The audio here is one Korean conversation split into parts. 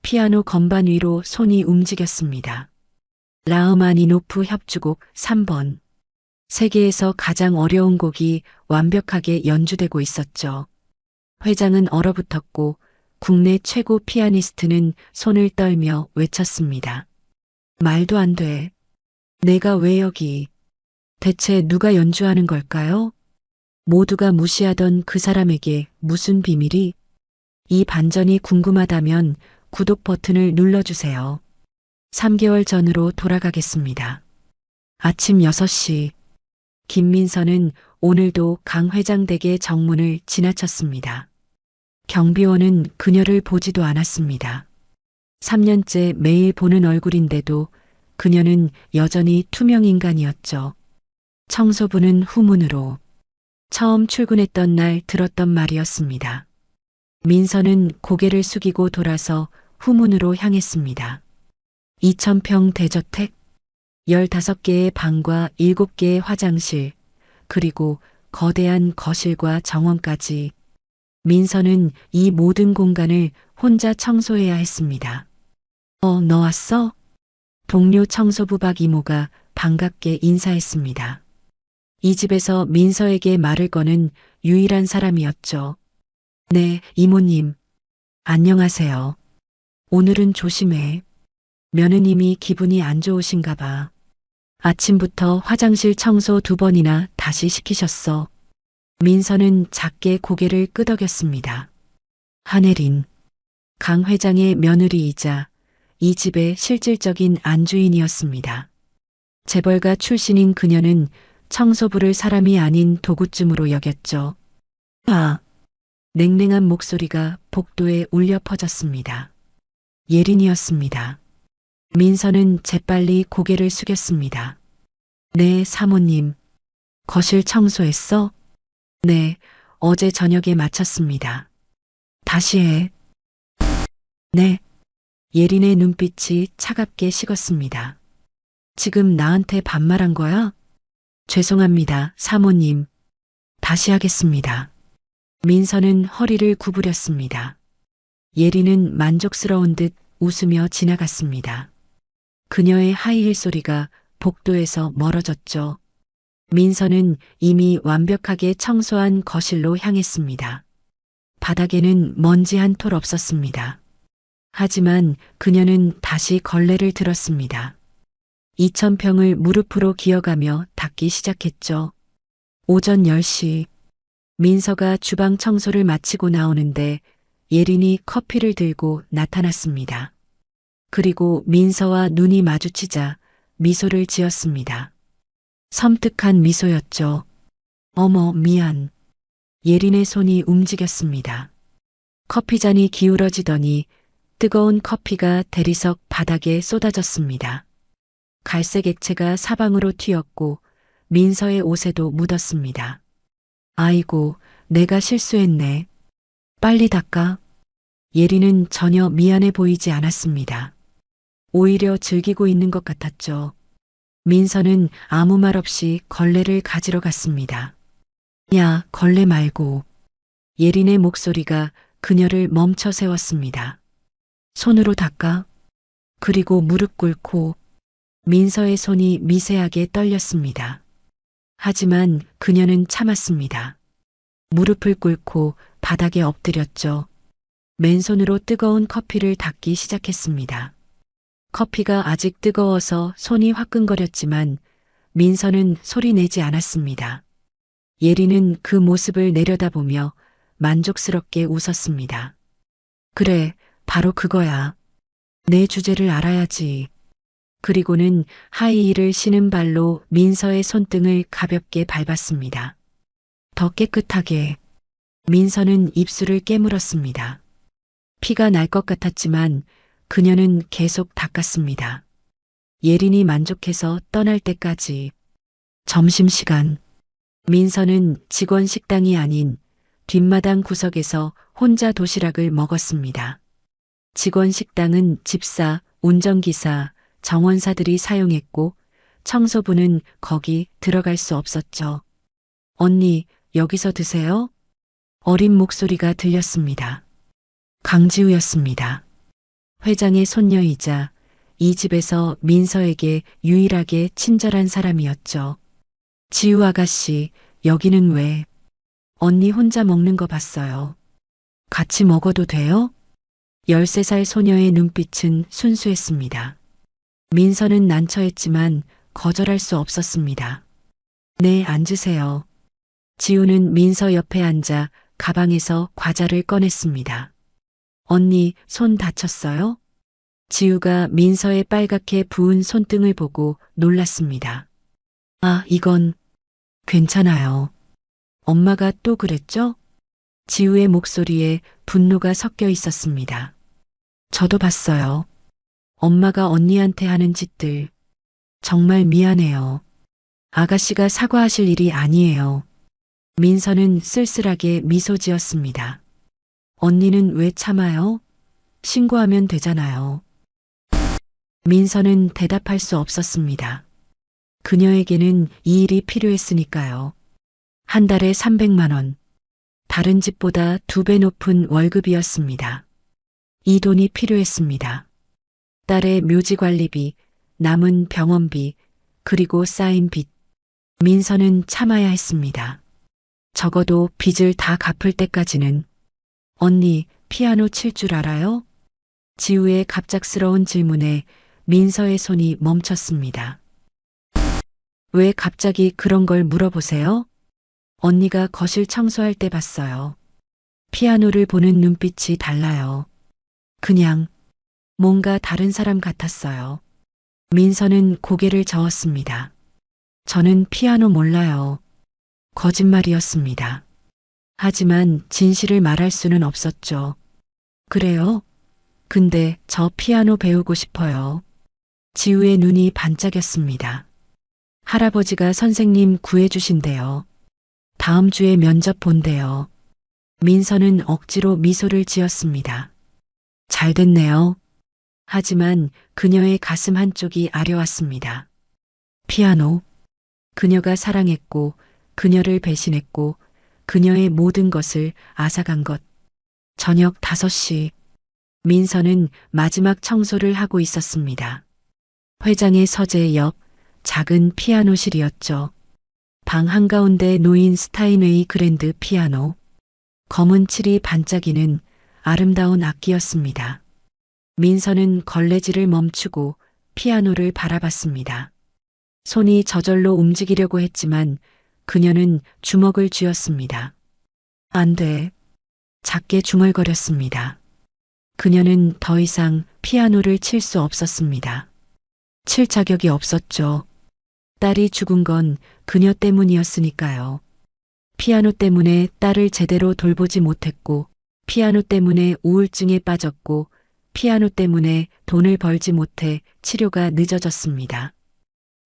피아노 건반 위로 손이 움직였습니다. 라흐마니노프 협주곡 3번. 세계에서 가장 어려운 곡이 완벽하게 연주되고 있었죠. 회장은 얼어붙었고 국내 최고 피아니스트는 손을 떨며 외쳤습니다. 말도 안 돼. 내가 왜 여기? 대체 누가 연주하는 걸까요? 모두가 무시하던 그 사람에게 무슨 비밀이? 이 반전이 궁금하다면 구독 버튼을 눌러주세요. 3개월 전으로 돌아가겠습니다. 아침 6시. 김민서는 오늘도 강 회장 댁의 정문을 지나쳤습니다. 경비원은 그녀를 보지도 않았습니다. 3년째 매일 보는 얼굴인데도 그녀는 여전히 투명인간이었죠. 청소부는 후문으로. 처음 출근했던 날 들었던 말이었습니다. 민서는 고개를 숙이고 돌아서 후문으로 향했습니다. 2,000평 대저택, 15개의 방과 7개의 화장실, 그리고 거대한 거실과 정원까지. 민서는 이 모든 공간을 혼자 청소해야 했습니다. 너 왔어? 동료 청소부 박 이모가 반갑게 인사했습니다. 이 집에서 민서에게 말을 거는 유일한 사람이었죠. 네, 이모님. 안녕하세요. 오늘은 조심해. 며느님이 기분이 안 좋으신가 봐. 아침부터 화장실 청소 2번이나 다시 시키셨어. 민서는 작게 고개를 끄덕였습니다. 한혜린, 강 회장의 며느리이자 이 집의 실질적인 안주인이었습니다. 재벌가 출신인 그녀는 청소부를 사람이 아닌 도구쯤으로 여겼죠. 냉랭한 목소리가 복도에 울려 퍼졌습니다. 예린이었습니다. 민서는 재빨리 고개를 숙였습니다. 네, 사모님. 거실 청소했어? 네, 어제 저녁에 마쳤습니다. 다시 해. 네. 예린의 눈빛이 차갑게 식었습니다. 지금 나한테 반말한 거야? 죄송합니다, 사모님. 다시 하겠습니다. 민서는 허리를 구부렸습니다. 예린은 만족스러운 듯 웃으며 지나갔습니다. 그녀의 하이힐 소리가 복도에서 멀어졌죠. 민서는 이미 완벽하게 청소한 거실로 향했습니다. 바닥에는 먼지 한 톨 없었습니다. 하지만 그녀는 다시 걸레를 들었습니다. 2,000평을 무릎으로 기어가며 닦기 시작했죠. 오전 10시. 민서가 주방 청소를 마치고 나오는데 예린이 커피를 들고 나타났습니다. 그리고 민서와 눈이 마주치자 미소를 지었습니다. 섬뜩한 미소였죠. 어머, 미안. 예린의 손이 움직였습니다. 커피잔이 기울어지더니 뜨거운 커피가 대리석 바닥에 쏟아졌습니다. 갈색 액체가 사방으로 튀었고 민서의 옷에도 묻었습니다. 아이고, 내가 실수했네. 빨리 닦아. 예린은 전혀 미안해 보이지 않았습니다. 오히려 즐기고 있는 것 같았죠. 민서는 아무 말 없이 걸레를 가지러 갔습니다. 야, 걸레 말고. 예린의 목소리가 그녀를 멈춰 세웠습니다. 손으로 닦아. 그리고 무릎 꿇고. 민서의 손이 미세하게 떨렸습니다. 하지만 그녀는 참았습니다. 무릎을 꿇고 바닥에 엎드렸죠. 맨손으로 뜨거운 커피를 닦기 시작했습니다. 커피가 아직 뜨거워서 손이 화끈거렸지만 민서는 소리 내지 않았습니다. 예린은 그 모습을 내려다보며 만족스럽게 웃었습니다. 그래, 바로 그거야. 내 주제를 알아야지. 그리고는 하이힐을 신은 발로 민서의 손등을 가볍게 밟았습니다. 더 깨끗하게. 민서는 입술을 깨물었습니다. 피가 날 것 같았지만 그녀는 계속 닦았습니다. 예린이 만족해서 떠날 때까지. 점심시간. 민서는 직원 식당이 아닌 뒷마당 구석에서 혼자 도시락을 먹었습니다. 직원 식당은 집사, 운전기사, 정원사들이 사용했고 청소부는 거기 들어갈 수 없었죠. 언니, 여기서 드세요? 어린 목소리가 들렸습니다. 강지우였습니다. 회장의 손녀이자 이 집에서 민서에게 유일하게 친절한 사람이었죠. 지우 아가씨, 여기는 왜? 언니 혼자 먹는 거 봤어요. 같이 먹어도 돼요? 13살 소녀의 눈빛은 순수했습니다. 민서는 난처했지만 거절할 수 없었습니다. 네, 앉으세요. 지우는 민서 옆에 앉아 가방에서 과자를 꺼냈습니다. 언니, 손 다쳤어요? 지우가 민서의 빨갛게 부은 손등을 보고 놀랐습니다. 아, 이건 괜찮아요. 엄마가 또 그랬죠? 지우의 목소리에 분노가 섞여 있었습니다. 저도 봤어요. 엄마가 언니한테 하는 짓들. 정말 미안해요. 아가씨가 사과하실 일이 아니에요. 민서는 쓸쓸하게 미소 지었습니다. 언니는 왜 참아요? 신고하면 되잖아요. 민서는 대답할 수 없었습니다. 그녀에게는 이 일이 필요했으니까요. 한 달에 300만 원. 다른 집보다 2배 높은 월급이었습니다. 이 돈이 필요했습니다. 딸의 묘지 관리비, 남은 병원비, 그리고 쌓인 빚. 민서는 참아야 했습니다. 적어도 빚을 다 갚을 때까지는. 언니, 피아노 칠 줄 알아요? 지우의 갑작스러운 질문에 민서의 손이 멈췄습니다. 왜 갑자기 그런 걸 물어보세요? 언니가 거실 청소할 때 봤어요. 피아노를 보는 눈빛이 달라요. 그냥 뭔가 다른 사람 같았어요. 민서는 고개를 저었습니다. 저는 피아노 몰라요. 거짓말이었습니다. 하지만 진실을 말할 수는 없었죠. 그래요? 근데 저 피아노 배우고 싶어요. 지우의 눈이 반짝였습니다. 할아버지가 선생님 구해주신대요. 다음 주에 면접 본대요. 민서는 억지로 미소를 지었습니다. 잘 됐네요. 하지만 그녀의 가슴 한쪽이 아려왔습니다. 피아노. 그녀가 사랑했고, 그녀를 배신했고, 그녀의 모든 것을 앗아간 것. 저녁 5시. 민서는 마지막 청소를 하고 있었습니다. 회장의 서재 옆 작은 피아노실이었죠. 방 한가운데 놓인 스타인웨이 그랜드 피아노. 검은 칠이 반짝이는 아름다운 악기였습니다. 민서는 걸레질을 멈추고 피아노를 바라봤습니다. 손이 저절로 움직이려고 했지만 그녀는 주먹을 쥐었습니다. 안 돼. 작게 중얼거렸습니다. 그녀는 더 이상 피아노를 칠 수 없었습니다. 칠 자격이 없었죠. 딸이 죽은 건 그녀 때문이었으니까요. 피아노 때문에 딸을 제대로 돌보지 못했고, 피아노 때문에 우울증에 빠졌고, 피아노 때문에 돈을 벌지 못해 치료가 늦어졌습니다.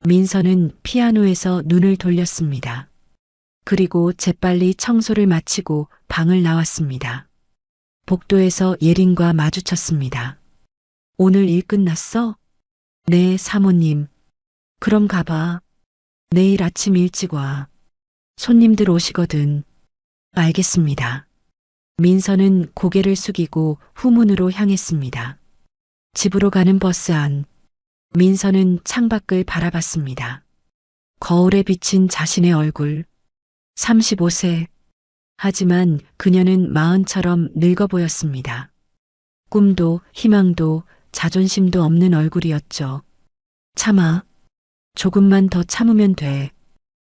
민서는 피아노에서 눈을 돌렸습니다. 그리고 재빨리 청소를 마치고 방을 나왔습니다. 복도에서 예린과 마주쳤습니다. 오늘 일 끝났어? 네, 사모님. 그럼 가봐. 내일 아침 일찍 와. 손님들 오시거든. 알겠습니다. 민서는 고개를 숙이고 후문으로 향했습니다. 집으로 가는 버스 안. 민서는 창밖을 바라봤습니다. 거울에 비친 자신의 얼굴. 35세. 하지만 그녀는 40처럼 늙어 보였습니다. 꿈도 희망도 자존심도 없는 얼굴이었죠. 참아. 조금만 더 참으면 돼.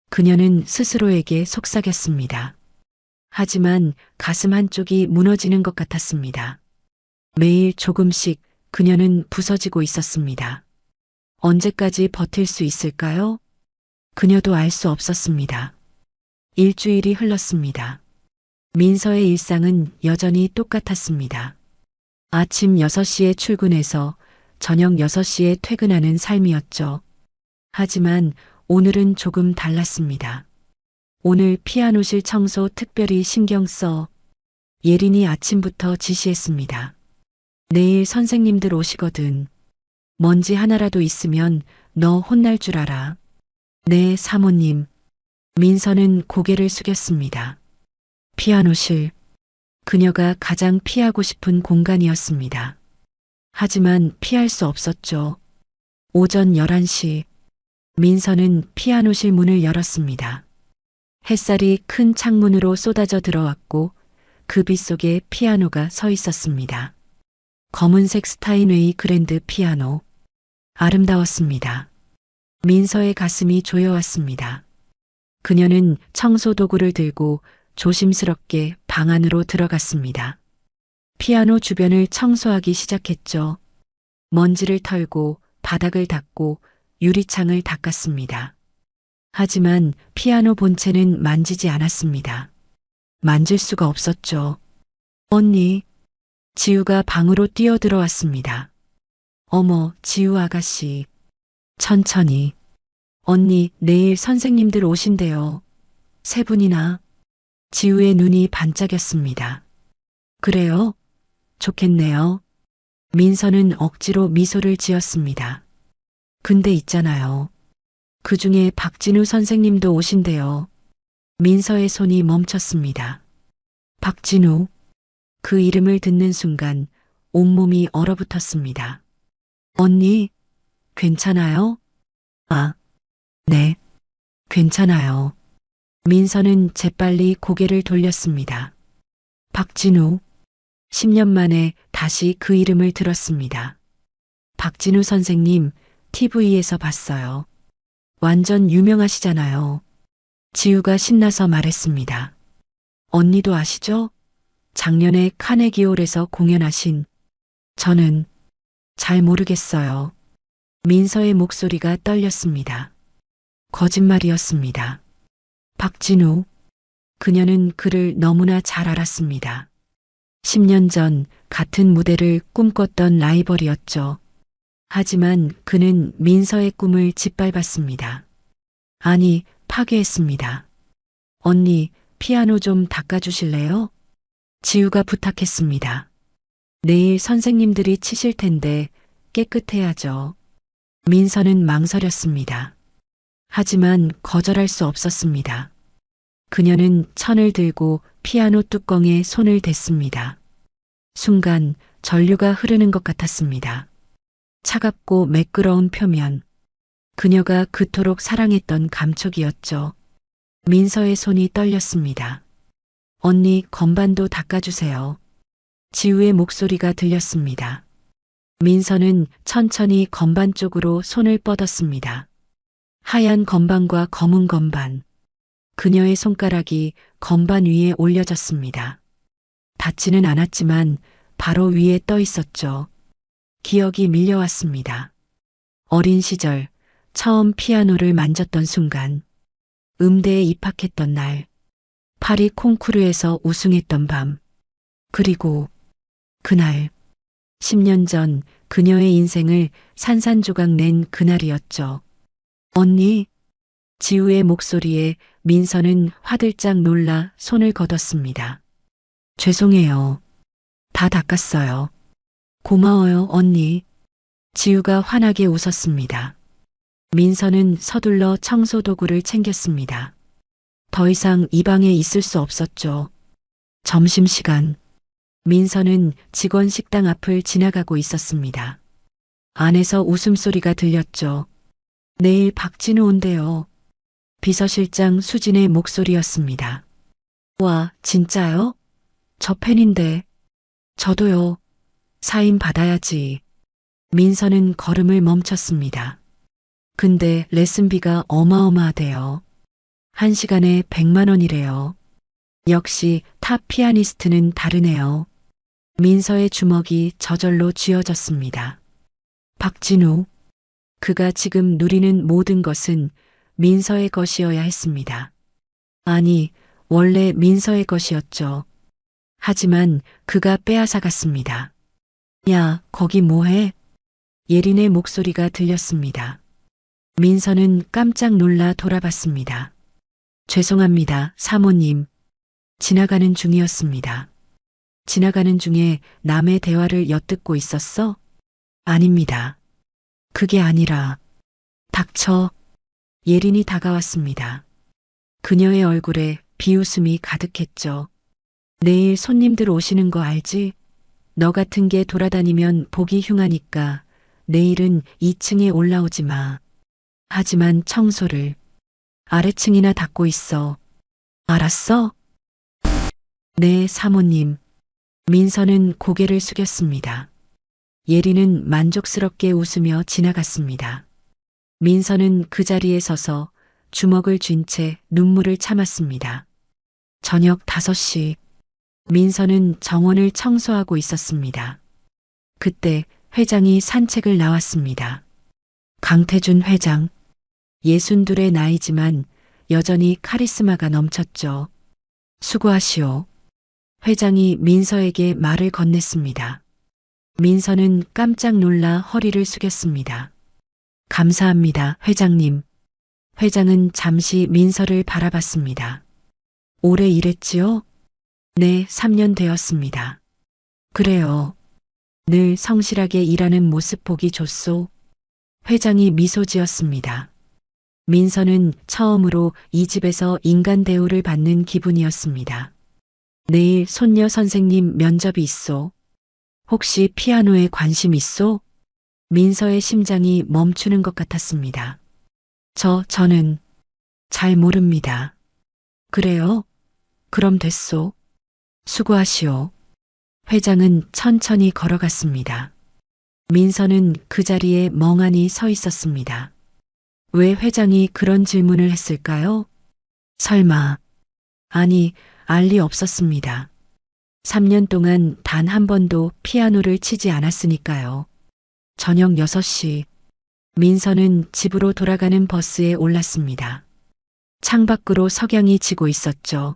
그녀는 스스로에게 속삭였습니다. 하지만 가슴 한쪽이 무너지는 것 같았습니다. 매일 조금씩 그녀는 부서지고 있었습니다. 언제까지 버틸 수 있을까요? 그녀도 알 수 없었습니다. 일주일이 흘렀습니다. 민서의 일상은 여전히 똑같았습니다. 아침 6시에 출근해서 저녁 6시에 퇴근하는 삶이었죠. 하지만 오늘은 조금 달랐습니다. 오늘 피아노실 청소 특별히 신경 써. 예린이 아침부터 지시했습니다. 내일 선생님들 오시거든. 먼지 하나라도 있으면 너 혼날 줄 알아. 네, 사모님. 민서는 고개를 숙였습니다. 피아노실. 그녀가 가장 피하고 싶은 공간이었습니다. 하지만 피할 수 없었죠. 오전 11시 민서는 피아노실 문을 열었습니다. 햇살이 큰 창문으로 쏟아져 들어왔고 그 빛 속에 피아노가 서 있었습니다. 검은색 스타인웨이 그랜드 피아노. 아름다웠습니다. 민서의 가슴이 조여왔습니다. 그녀는 청소 도구를 들고 조심스럽게 방 안으로 들어갔습니다. 피아노 주변을 청소하기 시작했죠. 먼지를 털고 바닥을 닦고 유리창을 닦았습니다. 하지만 피아노 본체는 만지지 않았습니다. 만질 수가 없었죠. 언니, 지우가 방으로 뛰어들어왔습니다. 어머, 지우 아가씨. 천천히. 언니, 내일 선생님들 오신대요. 세 분이나. 지우의 눈이 반짝였습니다. 그래요? 좋겠네요. 민서는 억지로 미소를 지었습니다. 근데 있잖아요. 그 중에 박진우 선생님도 오신대요. 민서의 손이 멈췄습니다. 박진우. 그 이름을 듣는 순간 온몸이 얼어붙었습니다. 언니, 괜찮아요? 아, 네, 괜찮아요. 민서는 재빨리 고개를 돌렸습니다. 박진우. 10년 만에 다시 그 이름을 들었습니다. 박진우 선생님, TV에서 봤어요. 완전 유명하시잖아요. 지우가 신나서 말했습니다. 언니도 아시죠? 작년에 카네기홀에서 공연하신. 저는 잘 모르겠어요. 민서의 목소리가 떨렸습니다. 거짓말이었습니다. 박진우. 그녀는 그를 너무나 잘 알았습니다. 10년 전 같은 무대를 꿈꿨던 라이벌이었죠. 하지만 그는 민서의 꿈을 짓밟았습니다. 아니, 파괴했습니다. 언니, 피아노 좀 닦아주실래요? 지우가 부탁했습니다. 내일 선생님들이 치실 텐데 깨끗해야죠. 민서는 망설였습니다. 하지만 거절할 수 없었습니다. 그녀는 천을 들고 피아노 뚜껑에 손을 댔습니다. 순간 전류가 흐르는 것 같았습니다. 차갑고 매끄러운 표면. 그녀가 그토록 사랑했던 감촉이었죠. 민서의 손이 떨렸습니다. 언니, 건반도 닦아주세요. 지우의 목소리가 들렸습니다. 민서는 천천히 건반 쪽으로 손을 뻗었습니다. 하얀 건반과 검은 건반. 그녀의 손가락이 건반 위에 올려졌습니다. 닿지는 않았지만 바로 위에 떠 있었죠. 기억이 밀려왔습니다. 어린 시절 처음 피아노를 만졌던 순간, 음대에 입학했던 날, 파리 콩쿠르에서 우승했던 밤, 그리고 그날, 10년 전 그녀의 인생을 산산조각 낸 그날이었죠. 언니. 지우의 목소리에 민서는 화들짝 놀라 손을 걷었습니다. 죄송해요. 다 닦았어요. 고마워요, 언니. 지우가 환하게 웃었습니다. 민서는 서둘러 청소 도구를 챙겼습니다. 더 이상 이 방에 있을 수 없었죠. 점심시간. 민서는 직원 식당 앞을 지나가고 있었습니다. 안에서 웃음소리가 들렸죠. 내일 박진우 온대요. 비서실장 수진의 목소리였습니다. 와, 진짜요? 저 팬인데. 저도요. 사인 받아야지. 민서는 걸음을 멈췄습니다. 근데 레슨비가 어마어마하대요. 1시간에 100만 원이래요. 역시 탑 피아니스트는 다르네요. 민서의 주먹이 저절로 쥐어졌습니다. 박진우. 그가 지금 누리는 모든 것은 민서의 것이어야 했습니다. 아니, 원래 민서의 것이었죠. 하지만 그가 빼앗아갔습니다. 야, 거기 뭐해? 예린의 목소리가 들렸습니다. 민서는 깜짝 놀라 돌아봤습니다. 죄송합니다, 사모님. 지나가는 중이었습니다. 지나가는 중에 남의 대화를 엿듣고 있었어? 아닙니다. 그게 아니라, 닥쳐. 예린이 다가왔습니다. 그녀의 얼굴에 비웃음이 가득했죠. 내일 손님들 오시는 거 알지? 너 같은 게 돌아다니면 보기 흉하니까 내일은 2층에 올라오지 마. 하지만 청소를 아래층이나 닦고 있어. 알았어? 네, 사모님. 민서는 고개를 숙였습니다. 예리는 만족스럽게 웃으며 지나갔습니다. 민서는 그 자리에 서서 주먹을 쥔 채 눈물을 참았습니다. 저녁 5시, 민서는 정원을 청소하고 있었습니다. 그때 회장이 산책을 나왔습니다. 강태준 회장, 62의 나이지만 여전히 카리스마가 넘쳤죠. 수고하시오. 회장이 민서에게 말을 건넸습니다. 민서는 깜짝 놀라 허리를 숙였습니다. 감사합니다, 회장님. 회장은 잠시 민서를 바라봤습니다. 오래 일했지요? 네, 3년 되었습니다. 그래요. 늘 성실하게 일하는 모습 보기 좋소. 회장이 미소 지었습니다. 민서는 처음으로 이 집에서 인간 대우를 받는 기분이었습니다. 내일 손녀 선생님 면접이 있소. 혹시 피아노에 관심 있소? 민서의 심장이 멈추는 것 같았습니다. 저는 잘 모릅니다. 그래요? 그럼 됐소. 수고하시오. 회장은 천천히 걸어갔습니다. 민서는 그 자리에 멍하니 서 있었습니다. 왜 회장이 그런 질문을 했을까요? 설마. 아니, 알 리 없었습니다. 3년 동안 단 한 번도 피아노를 치지 않았으니까요. 저녁 6시, 민서는 집으로 돌아가는 버스에 올랐습니다. 창밖으로 석양이 지고 있었죠.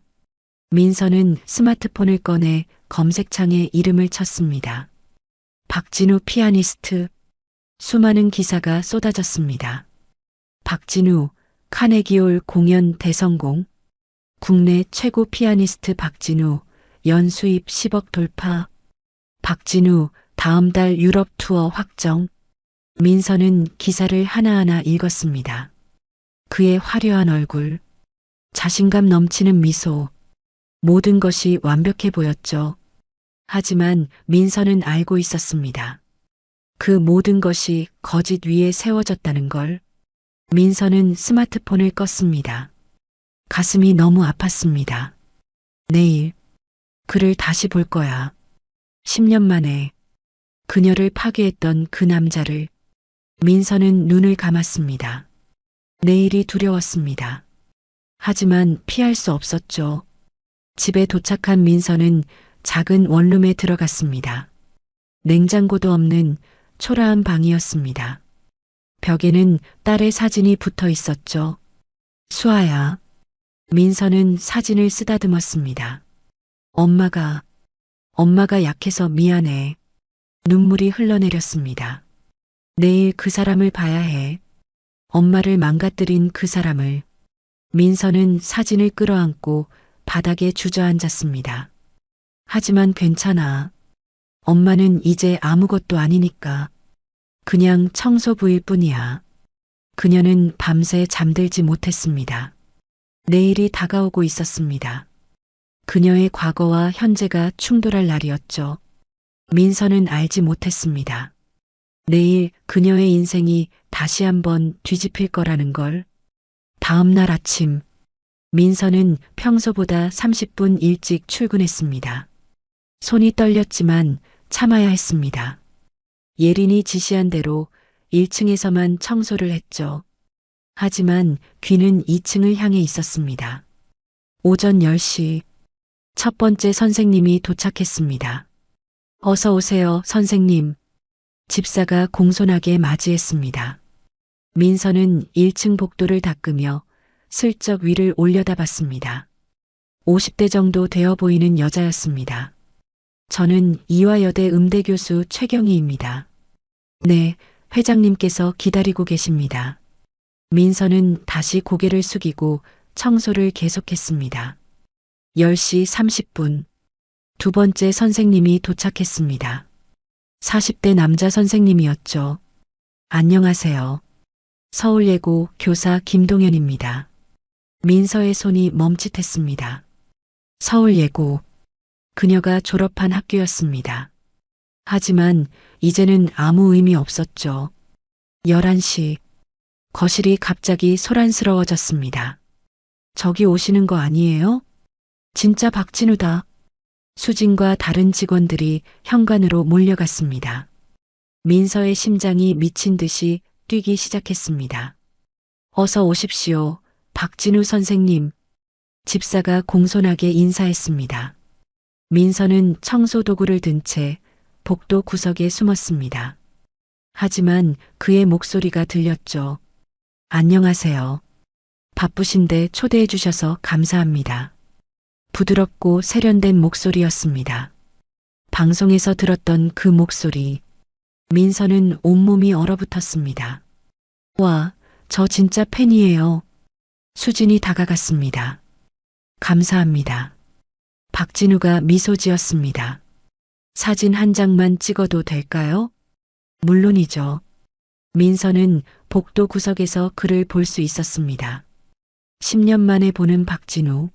민서는 스마트폰을 꺼내 검색창에 이름을 쳤습니다. 박진우 피아니스트. 수많은 기사가 쏟아졌습니다. 박진우, 카네기홀 공연 대성공. 국내 최고 피아니스트 박진우, 연수입 10억 돌파. 박진우, 다음 달 유럽 투어 확정. 민서는 기사를 하나하나 읽었습니다. 그의 화려한 얼굴, 자신감 넘치는 미소, 모든 것이 완벽해 보였죠. 하지만 민서는 알고 있었습니다. 그 모든 것이 거짓 위에 세워졌다는 걸. 민서는 스마트폰을 껐습니다. 가슴이 너무 아팠습니다. 내일 그를 다시 볼 거야. 10년 만에 그녀를 파괴했던 그 남자를. 민서는 눈을 감았습니다. 내일이 두려웠습니다. 하지만 피할 수 없었죠. 집에 도착한 민서는 작은 원룸에 들어갔습니다. 냉장고도 없는 초라한 방이었습니다. 벽에는 딸의 사진이 붙어 있었죠. 수아야. 민서는 사진을 쓰다듬었습니다. 엄마가 약해서 미안해. 눈물이 흘러내렸습니다. 내일 그 사람을 봐야 해. 엄마를 망가뜨린 그 사람을. 민서는 사진을 끌어안고 바닥에 주저앉았습니다. 하지만 괜찮아. 엄마는 이제 아무것도 아니니까. 그냥 청소부일 뿐이야. 그녀는 밤새 잠들지 못했습니다. 내일이 다가오고 있었습니다. 그녀의 과거와 현재가 충돌할 날이었죠. 민서는 알지 못했습니다. 내일 그녀의 인생이 다시 한번 뒤집힐 거라는 걸. 다음 날 아침, 민서는 평소보다 30분 일찍 출근했습니다. 손이 떨렸지만 참아야 했습니다. 예린이 지시한 대로 1층에서만 청소를 했죠. 하지만 귀는 2층을 향해 있었습니다. 오전 10시, 첫 번째 선생님이 도착했습니다. 어서 오세요, 선생님. 집사가 공손하게 맞이했습니다. 민서는 1층 복도를 닦으며 슬쩍 위를 올려다봤습니다. 50대 정도 되어 보이는 여자였습니다. 저는 이화여대 음대 교수 최경희입니다. 네, 회장님께서 기다리고 계십니다. 민서는 다시 고개를 숙이고 청소를 계속했습니다. 10시 30분, 두 번째 선생님이 도착했습니다. 40대 남자 선생님이었죠. 안녕하세요. 서울예고 교사 김동현입니다. 민서의 손이 멈칫했습니다. 서울예고. 그녀가 졸업한 학교였습니다. 하지만 이제는 아무 의미 없었죠. 11시. 거실이 갑자기 소란스러워졌습니다. 저기 오시는 거 아니에요? 진짜 박진우다. 수진과 다른 직원들이 현관으로 몰려갔습니다. 민서의 심장이 미친 듯이 뛰기 시작했습니다. 어서 오십시오. 박진우 선생님. 집사가 공손하게 인사했습니다. 민서는 청소 도구를 든 채 복도 구석에 숨었습니다. 하지만 그의 목소리가 들렸죠. 안녕하세요. 바쁘신데 초대해 주셔서 감사합니다. 부드럽고 세련된 목소리였습니다. 방송에서 들었던 그 목소리. 민서는 온몸이 얼어붙었습니다. 와, 저 진짜 팬이에요. 수진이 다가갔습니다. 감사합니다. 박진우가 미소 지었습니다. 사진 한 장만 찍어도 될까요? 물론이죠. 민서는 복도 구석에서 그를 볼 수 있었습니다. 10년 만에 보는 박진우.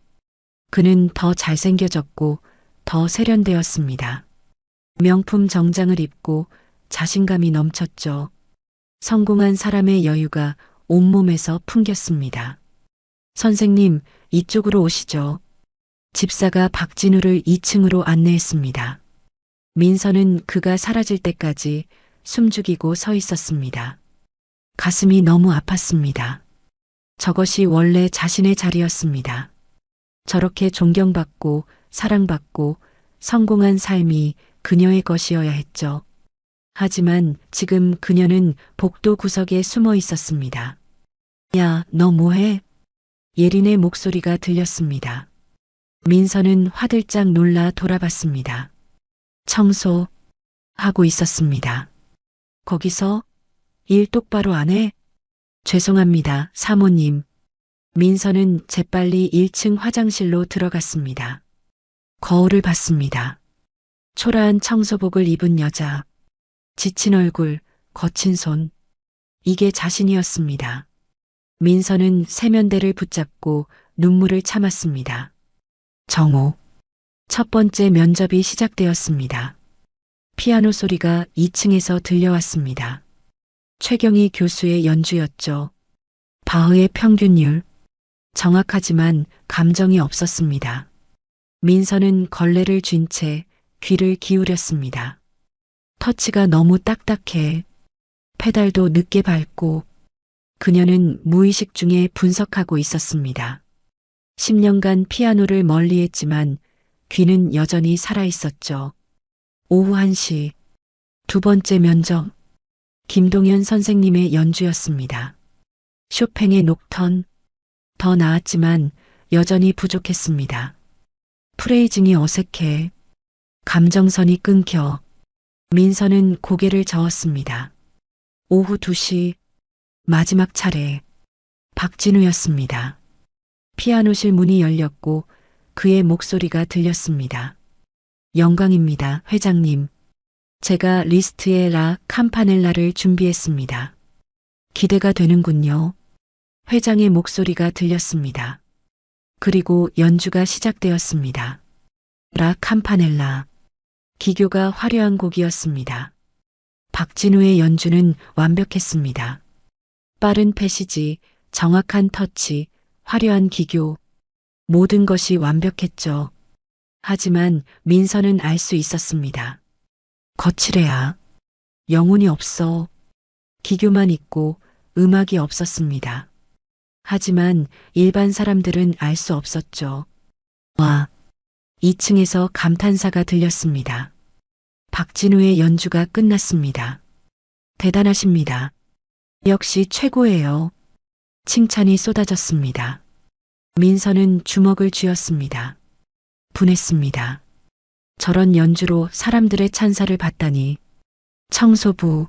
그는 더 잘생겨졌고 더 세련되었습니다. 명품 정장을 입고 자신감이 넘쳤죠. 성공한 사람의 여유가 온몸에서 풍겼습니다. 선생님, 이쪽으로 오시죠. 집사가 박진우를 2층으로 안내했습니다. 민서는 그가 사라질 때까지 숨죽이고 서 있었습니다. 가슴이 너무 아팠습니다. 저것이 원래 자신의 자리였습니다. 저렇게 존경받고 사랑받고 성공한 삶이 그녀의 것이어야 했죠. 하지만 지금 그녀는 복도 구석에 숨어 있었습니다. 야, 너 뭐해? 예린의 목소리가 들렸습니다. 민서는 화들짝 놀라 돌아봤습니다. 청소 하고 있었습니다. 거기서 일 똑바로 안 해? 죄송합니다, 사모님. 민서는 재빨리 1층 화장실로 들어갔습니다. 거울을 봤습니다. 초라한 청소복을 입은 여자. 지친 얼굴, 거친 손. 이게 자신이었습니다. 민서는 세면대를 붙잡고 눈물을 참았습니다. 정오. 첫 번째 면접이 시작되었습니다. 피아노 소리가 2층에서 들려왔습니다. 최경희 교수의 연주였죠. 바흐의 평균율. 정확하지만 감정이 없었습니다. 민서는 걸레를 쥔 채 귀를 기울였습니다. 터치가 너무 딱딱해. 페달도 늦게 밟고. 그녀는 무의식 중에 분석하고 있었습니다. 10년간 피아노를 멀리했지만 귀는 여전히 살아있었죠. 오후 1시. 두 번째 면접. 김동현 선생님의 연주였습니다. 쇼팽의 녹턴. 더 나았지만 여전히 부족했습니다. 프레이징이 어색해. 감정선이 끊겨. 민서는 고개를 저었습니다. 오후 2시. 마지막 차례. 박진우였습니다. 피아노실 문이 열렸고 그의 목소리가 들렸습니다. 영광입니다, 회장님. 제가 리스트에 라 캄파넬라를 준비했습니다. 기대가 되는군요. 회장의 목소리가 들렸습니다. 그리고 연주가 시작되었습니다. 라 캄파넬라. 기교가 화려한 곡이었습니다. 박진우의 연주는 완벽했습니다. 빠른 패시지, 정확한 터치, 화려한 기교. 모든 것이 완벽했죠. 하지만 민서는 알 수 있었습니다. 거칠해야. 영혼이 없어. 기교만 있고 음악이 없었습니다. 하지만 일반 사람들은 알 수 없었죠. 와. 2층에서 감탄사가 들렸습니다. 박진우의 연주가 끝났습니다. 대단하십니다. 역시 최고예요. 칭찬이 쏟아졌습니다. 민서는 주먹을 쥐었습니다. 분했습니다. 저런 연주로 사람들의 찬사를 받다니. 청소부.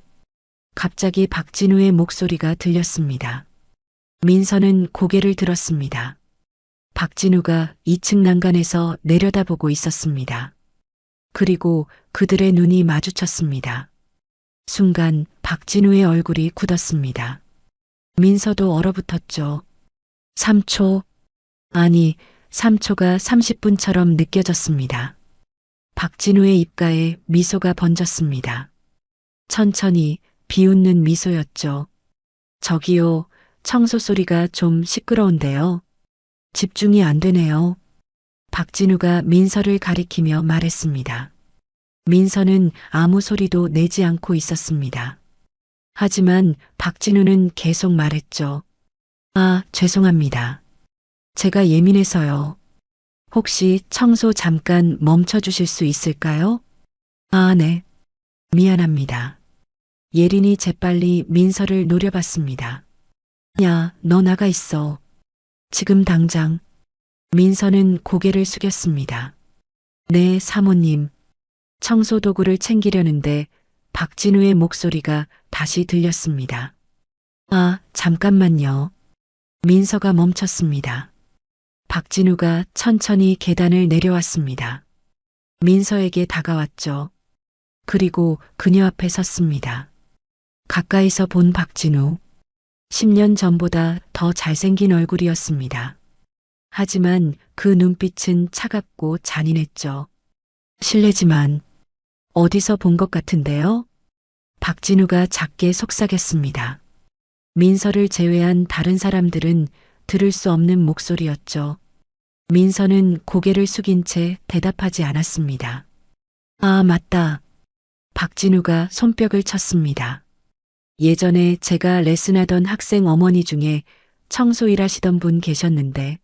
갑자기 박진우의 목소리가 들렸습니다. 민서는 고개를 들었습니다. 박진우가 2층 난간에서 내려다보고 있었습니다. 그리고 그들의 눈이 마주쳤습니다. 순간 박진우의 얼굴이 굳었습니다. 민서도 얼어붙었죠. 3초, 아니 3초가 30분처럼 느껴졌습니다. 박진우의 입가에 미소가 번졌습니다. 천천히 비웃는 미소였죠. 저기요, 청소 소리가 좀 시끄러운데요. 집중이 안 되네요. 박진우가 민서를 가리키며 말했습니다. 민서는 아무 소리도 내지 않고 있었습니다. 하지만 박진우는 계속 말했죠. 아, 죄송합니다. 제가 예민해서요. 혹시 청소 잠깐 멈춰주실 수 있을까요? 아, 네. 미안합니다. 예린이 재빨리 민서를 노려봤습니다. 야, 너 나가 있어. 지금 당장. 민서는 고개를 숙였습니다. 네, 사모님. 청소 도구를 챙기려는데 박진우의 목소리가 다시 들렸습니다. 아, 잠깐만요. 민서가 멈췄습니다. 박진우가 천천히 계단을 내려왔습니다. 민서에게 다가왔죠. 그리고 그녀 앞에 섰습니다. 가까이서 본 박진우. 10년 전보다 더 잘생긴 얼굴이었습니다. 하지만 그 눈빛은 차갑고 잔인했죠. 실례지만 어디서 본 것 같은데요? 박진우가 작게 속삭였습니다. 민서를 제외한 다른 사람들은 들을 수 없는 목소리였죠. 민서는 고개를 숙인 채 대답하지 않았습니다. 아, 맞다. 박진우가 손뼉을 쳤습니다. 예전에 제가 레슨하던 학생 어머니 중에 청소 일하시던 분 계셨는데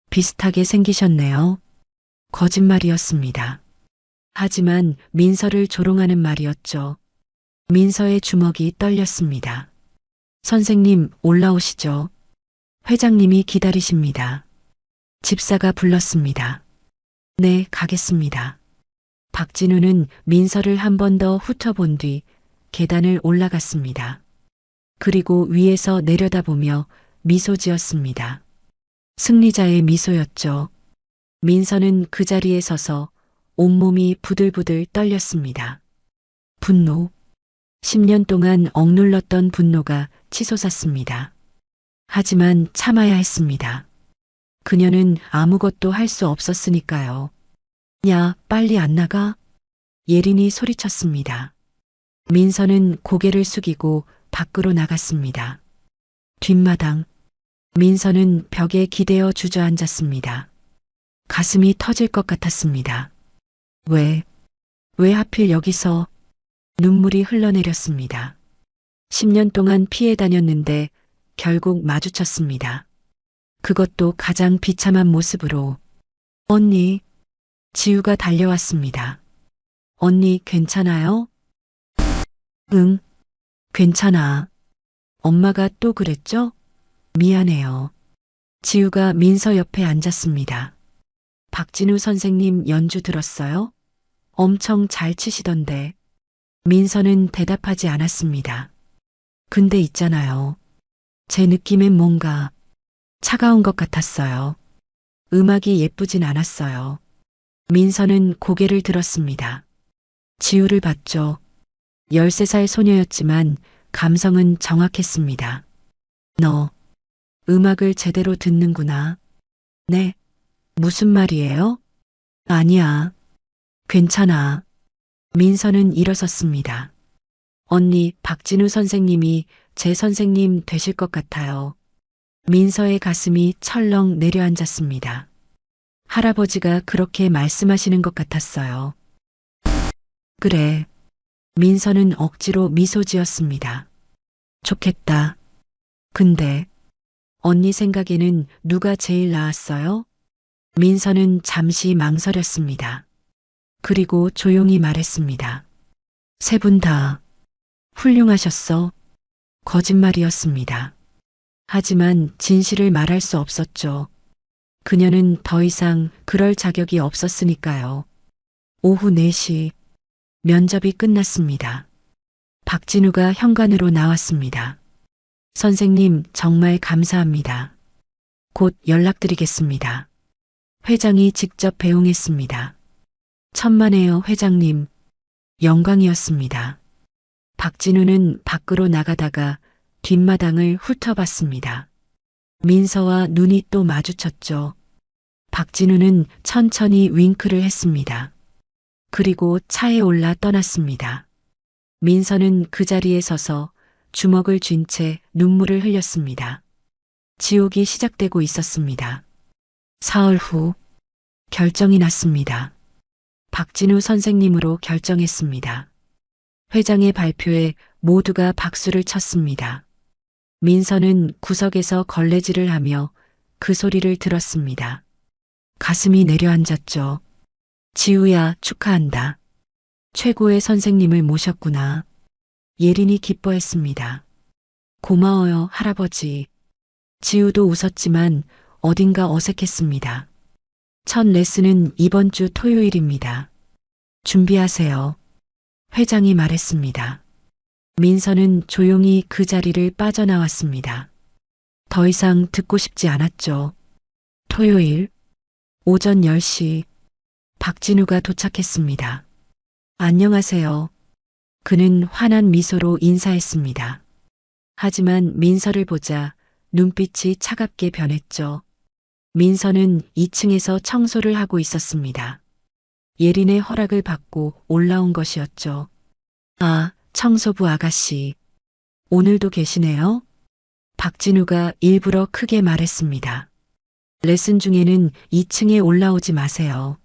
비슷하게 생기셨네요. 거짓말이었습니다. 하지만 민서를 조롱하는 말이었죠. 민서의 주먹이 떨렸습니다. 선생님, 올라오시죠. 회장님이 기다리십니다. 집사가 불렀습니다. 네, 가겠습니다. 박진우는 민서를 한 번 더 훑어본 뒤 계단을 올라갔습니다. 그리고 위에서 내려다보며 미소 지었습니다. 승리자의 미소였죠. 민서는 그 자리에 서서 온몸이 부들부들 떨렸습니다. 분노. 10년 동안 억눌렀던 분노가 치솟았습니다. 하지만 참아야 했습니다. 그녀는 아무것도 할 수 없었으니까요. 야, 빨리 안 나가? 예린이 소리쳤습니다. 민서는 고개를 숙이고 밖으로 나갔습니다. 뒷마당. 민서는 벽에 기대어 주저앉았습니다. 가슴이 터질 것 같았습니다. 왜 하필 여기서? 눈물이 흘러내렸습니다. 10년 동안 피해 다녔는데 결국 마주쳤습니다. 그것도 가장 비참한 모습으로. 언니, 지우가 달려왔습니다. 언니 괜찮아요? 응, 괜찮아. 엄마가 또 그랬죠? 미안해요. 지우가 민서 옆에 앉았습니다. 박진우 선생님 연주 들었어요? 엄청 잘 치시던데. 민서는 대답하지 않았습니다. 근데 있잖아요. 제 느낌엔 뭔가 차가운 것 같았어요. 음악이 예쁘진 않았어요. 민서는 고개를 들었습니다. 지우를 봤죠. 13살 소녀였지만 감성은 정확했습니다. 너 음악을 제대로 듣는구나. 네. 무슨 말이에요? 아니야. 괜찮아. 민서는 일어섰습니다. 언니, 박진우 선생님이 제 선생님 되실 것 같아요. 민서의 가슴이 철렁 내려앉았습니다. 할아버지가 그렇게 말씀하시는 것 같았어요. 그래. 민서는 억지로 미소 지었습니다. 좋겠다. 근데 언니 생각에는 누가 제일 나았어요? 민서는 잠시 망설였습니다. 그리고 조용히 말했습니다. 세 분 다 훌륭하셨어. 거짓말이었습니다. 하지만 진실을 말할 수 없었죠. 그녀는 더 이상 그럴 자격이 없었으니까요. 오후 4시 면접이 끝났습니다. 박진우가 현관으로 나왔습니다. 선생님, 정말 감사합니다. 곧 연락드리겠습니다. 회장이 직접 배웅했습니다. 천만에요, 회장님. 영광이었습니다. 박진우는 밖으로 나가다가 뒷마당을 훑어봤습니다. 민서와 눈이 또 마주쳤죠. 박진우는 천천히 윙크를 했습니다. 그리고 차에 올라 떠났습니다. 민서는 그 자리에 서서 주먹을 쥔 채 눈물을 흘렸습니다. 지옥이 시작되고 있었습니다. 사흘 후 결정이 났습니다. 박진우 선생님으로 결정했습니다. 회장의 발표에 모두가 박수를 쳤습니다. 민서는 구석에서 걸레질을 하며 그 소리를 들었습니다. 가슴이 내려앉았죠. 지우야, 축하한다. 최고의 선생님을 모셨구나. 예린이 기뻐했습니다. 고마워요, 할아버지. 지우도 웃었지만 어딘가 어색했습니다. 첫 레슨은 이번 주 토요일입니다. 준비하세요. 회장이 말했습니다. 민서는 조용히 그 자리를 빠져나왔습니다. 더 이상 듣고 싶지 않았죠. 토요일 오전 10시 박진우가 도착했습니다. 안녕하세요. 그는 환한 미소로 인사했습니다. 하지만 민서를 보자 눈빛이 차갑게 변했죠. 민서는 2층에서 청소를 하고 있었습니다. 예린의 허락을 받고 올라온 것이었죠. 아, 청소부 아가씨. 오늘도 계시네요? 박진우가 일부러 크게 말했습니다. 레슨 중에는 2층에 올라오지 마세요.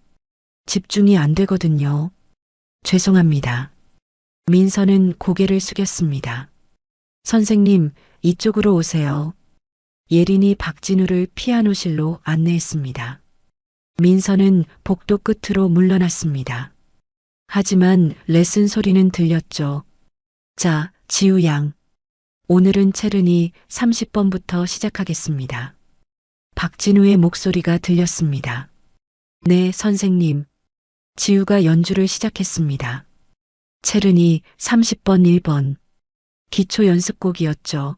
집중이 안 되거든요. 죄송합니다. 민서는 고개를 숙였습니다. 선생님, 이쪽으로 오세요. 예린이 박진우를 피아노실로 안내했습니다. 민서는 복도 끝으로 물러났습니다. 하지만 레슨 소리는 들렸죠. 자, 지우 양. 오늘은 체르니 30번부터 시작하겠습니다. 박진우의 목소리가 들렸습니다. 네, 선생님. 지우가 연주를 시작했습니다. 체르니 30번 1번. 기초 연습곡이었죠.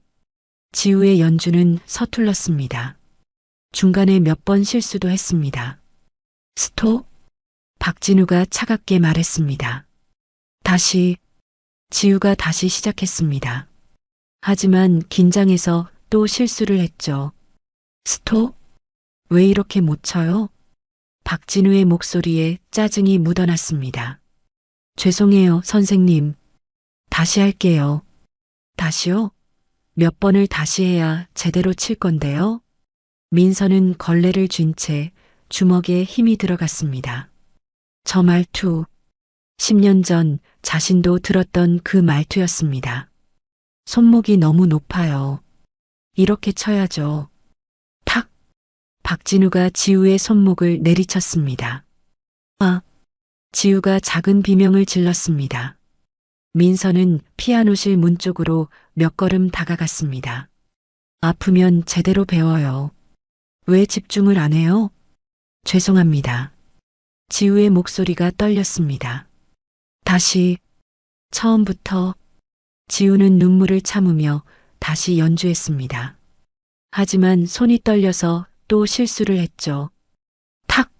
지우의 연주는 서툴렀습니다. 중간에 몇 번 실수도 했습니다. 스톱? 박진우가 차갑게 말했습니다. 다시. 지우가 다시 시작했습니다. 하지만 긴장해서 또 실수를 했죠. 스톱? 왜 이렇게 못 쳐요? 박진우의 목소리에 짜증이 묻어났습니다. 죄송해요, 선생님. 다시 할게요. 다시요? 몇 번을 다시 해야 제대로 칠 건데요? 민서는 걸레를 쥔 채 주먹에 힘이 들어갔습니다. 저 말투, 10년 전 자신도 들었던 그 말투였습니다. 손목이 너무 높아요. 이렇게 쳐야죠. 탁! 박진우가 지우의 손목을 내리쳤습니다. 아! 지우가 작은 비명을 질렀습니다. 민서는 피아노실 문 쪽으로 몇 걸음 다가갔습니다. 아프면 제대로 배워요. 왜 집중을 안 해요? 죄송합니다. 지우의 목소리가 떨렸습니다. 다시, 처음부터. 지우는 눈물을 참으며 다시 연주했습니다. 하지만 손이 떨려서 또 실수를 했죠. 탁!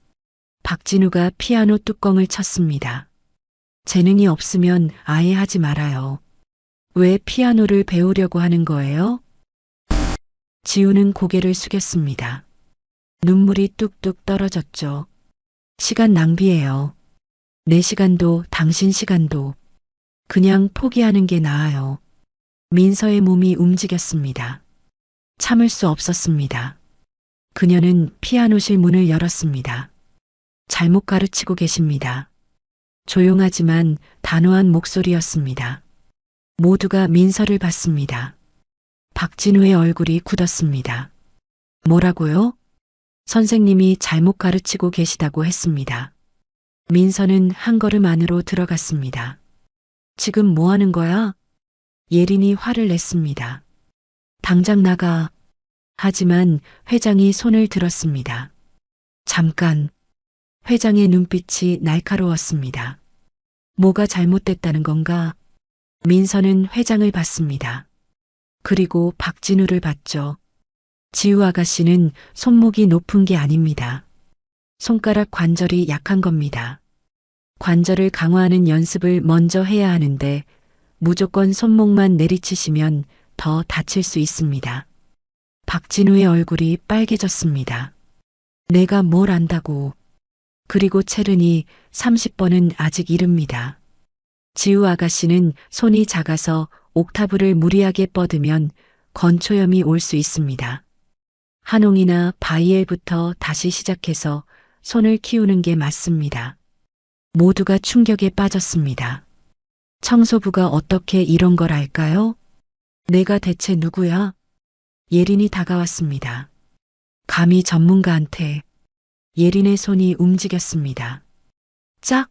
박진우가 피아노 뚜껑을 쳤습니다. 재능이 없으면 아예 하지 말아요. 왜 피아노를 배우려고 하는 거예요? 지우는 고개를 숙였습니다. 눈물이 뚝뚝 떨어졌죠. 시간 낭비예요. 내 시간도 당신 시간도. 그냥 포기하는 게 나아요. 민서의 몸이 움직였습니다. 참을 수 없었습니다. 그녀는 피아노실 문을 열었습니다. 잘못 가르치고 계십니다. 조용하지만 단호한 목소리였습니다. 모두가 민서를 봤습니다. 박진우의 얼굴이 굳었습니다. 뭐라고요? 선생님이 잘못 가르치고 계시다고 했습니다. 민서는 한 걸음 안으로 들어갔습니다. 지금 뭐 하는 거야? 예린이 화를 냈습니다. 당장 나가. 하지만 회장이 손을 들었습니다. 잠깐. 회장의 눈빛이 날카로웠습니다. 뭐가 잘못됐다는 건가? 민서는 회장을 봤습니다. 그리고 박진우를 봤죠. 지우 아가씨는 손목이 높은 게 아닙니다. 손가락 관절이 약한 겁니다. 관절을 강화하는 연습을 먼저 해야 하는데 무조건 손목만 내리치시면 더 다칠 수 있습니다. 박진우의 얼굴이 빨개졌습니다. 내가 뭘 안다고. 그리고 체르니 30번은 아직 이릅니다. 지우 아가씨는 손이 작아서 옥타브를 무리하게 뻗으면 건초염이 올 수 있습니다. 한홍이나 바이엘부터 다시 시작해서 손을 키우는 게 맞습니다. 모두가 충격에 빠졌습니다. 청소부가 어떻게 이런 걸 알까요? 내가 대체 누구야? 예린이 다가왔습니다. 감히 전문가한테. 예린의 손이 움직였습니다. 짝!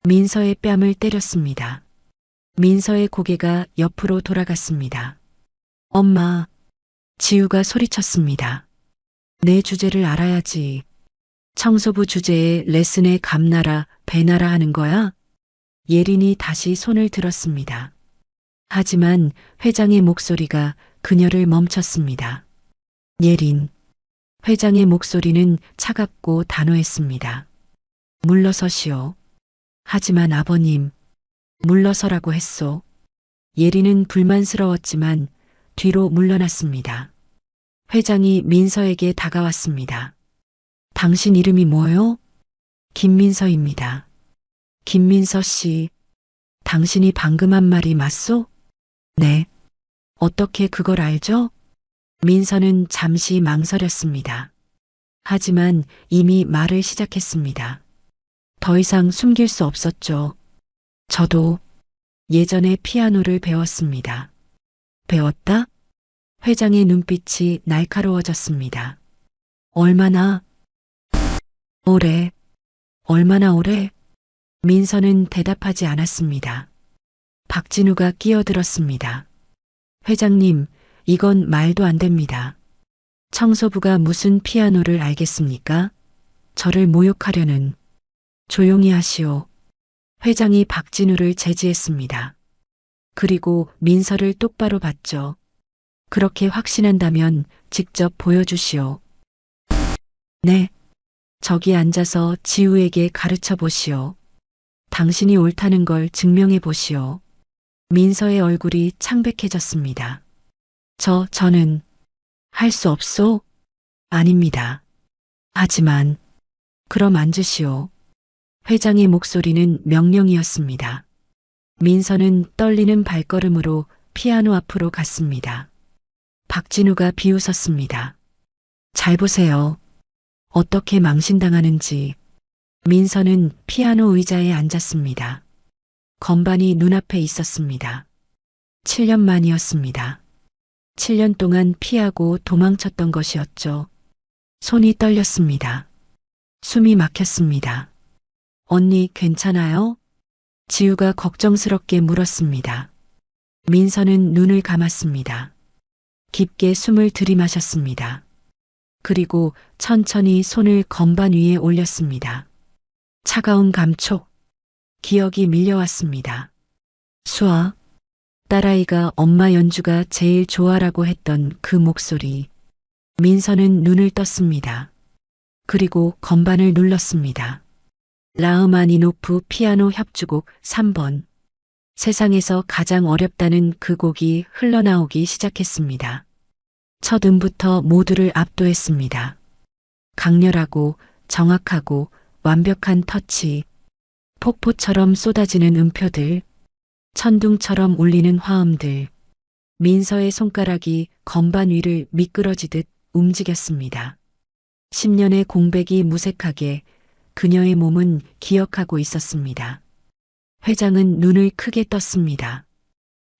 민서의 뺨을 때렸습니다. 민서의 고개가 옆으로 돌아갔습니다. 엄마! 지우가 소리쳤습니다. 내 주제를 알아야지. 청소부 주제에 레슨에 감나라, 배나라 하는 거야? 예린이 다시 손을 들었습니다. 하지만 회장의 목소리가 그녀를 멈췄습니다. 예린. 회장의 목소리는 차갑고 단호했습니다. 물러서시오. 하지만 아버님, 물러서라고 했소. 예린은 불만스러웠지만 뒤로 물러났습니다. 회장이 민서에게 다가왔습니다. 당신 이름이 뭐요? 김민서입니다. 김민서 씨, 당신이 방금 한 말이 맞소? 네. 어떻게 그걸 알죠? 민서는 잠시 망설였습니다. 하지만 이미 말을 시작했습니다. 더 이상 숨길 수 없었죠. 저도 예전에 피아노를 배웠습니다. 배웠다? 회장의 눈빛이 날카로워졌습니다. 얼마나 오래? 얼마나 오래? 민서는 대답하지 않았습니다. 박진우가 끼어들었습니다. 회장님, 이건 말도 안 됩니다. 청소부가 무슨 피아노를 알겠습니까? 저를 모욕하려는. 조용히 하시오. 회장이 박진우를 제지했습니다. 그리고 민서를 똑바로 봤죠. 그렇게 확신한다면 직접 보여주시오. 네. 저기 앉아서 지우에게 가르쳐 보시오. 당신이 옳다는 걸 증명해 보시오. 민서의 얼굴이 창백해졌습니다. 저는 할 수 없소? 아닙니다. 하지만 그럼 앉으시오. 회장의 목소리는 명령이었습니다. 민서는 떨리는 발걸음으로 피아노 앞으로 갔습니다. 박진우가 비웃었습니다. 잘 보세요. 어떻게 망신당하는지. 민서는 피아노 의자에 앉았습니다. 건반이 눈앞에 있었습니다. 7년 만이었습니다. 7년 동안 피하고 도망쳤던 것이었죠. 손이 떨렸습니다. 숨이 막혔습니다. 언니 괜찮아요? 지우가 걱정스럽게 물었습니다. 민서는 눈을 감았습니다. 깊게 숨을 들이마셨습니다. 그리고 천천히 손을 건반 위에 올렸습니다. 차가운 감촉, 기억이 밀려왔습니다. 수아, 딸아이가 엄마 연주가 제일 좋아라고 했던 그 목소리. 민서는 눈을 떴습니다. 그리고 건반을 눌렀습니다. 라흐마니노프 피아노 협주곡 3번. 세상에서 가장 어렵다는 그 곡이 흘러나오기 시작했습니다. 첫 음부터 모두를 압도했습니다. 강렬하고 정확하고 완벽한 터치, 폭포처럼 쏟아지는 음표들, 천둥처럼 울리는 화음들. 민서의 손가락이 건반 위를 미끄러지듯 움직였습니다. 10년의 공백이 무색하게 그녀의 몸은 기억하고 있었습니다. 회장은 눈을 크게 떴습니다.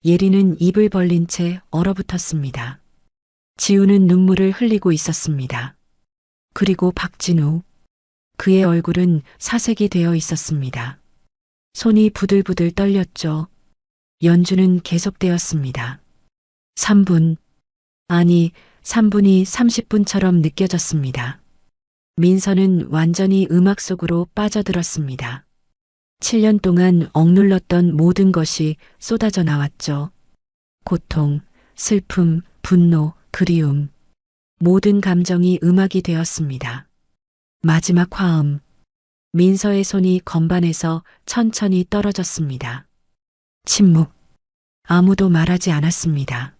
예린은 입을 벌린 채 얼어붙었습니다. 지우는 눈물을 흘리고 있었습니다. 그리고 박진우. 그의 얼굴은 사색이 되어 있었습니다. 손이 부들부들 떨렸죠. 연주는 계속되었습니다. 3분. 아니, 3분이 30분처럼 느껴졌습니다. 민서는 완전히 음악 속으로 빠져들었습니다. 7년 동안 억눌렀던 모든 것이 쏟아져 나왔죠. 고통, 슬픔, 분노, 그리움. 모든 감정이 음악이 되었습니다. 마지막 화음. 민서의 손이 건반에서 천천히 떨어졌습니다. 침묵. 아무도 말하지 않았습니다.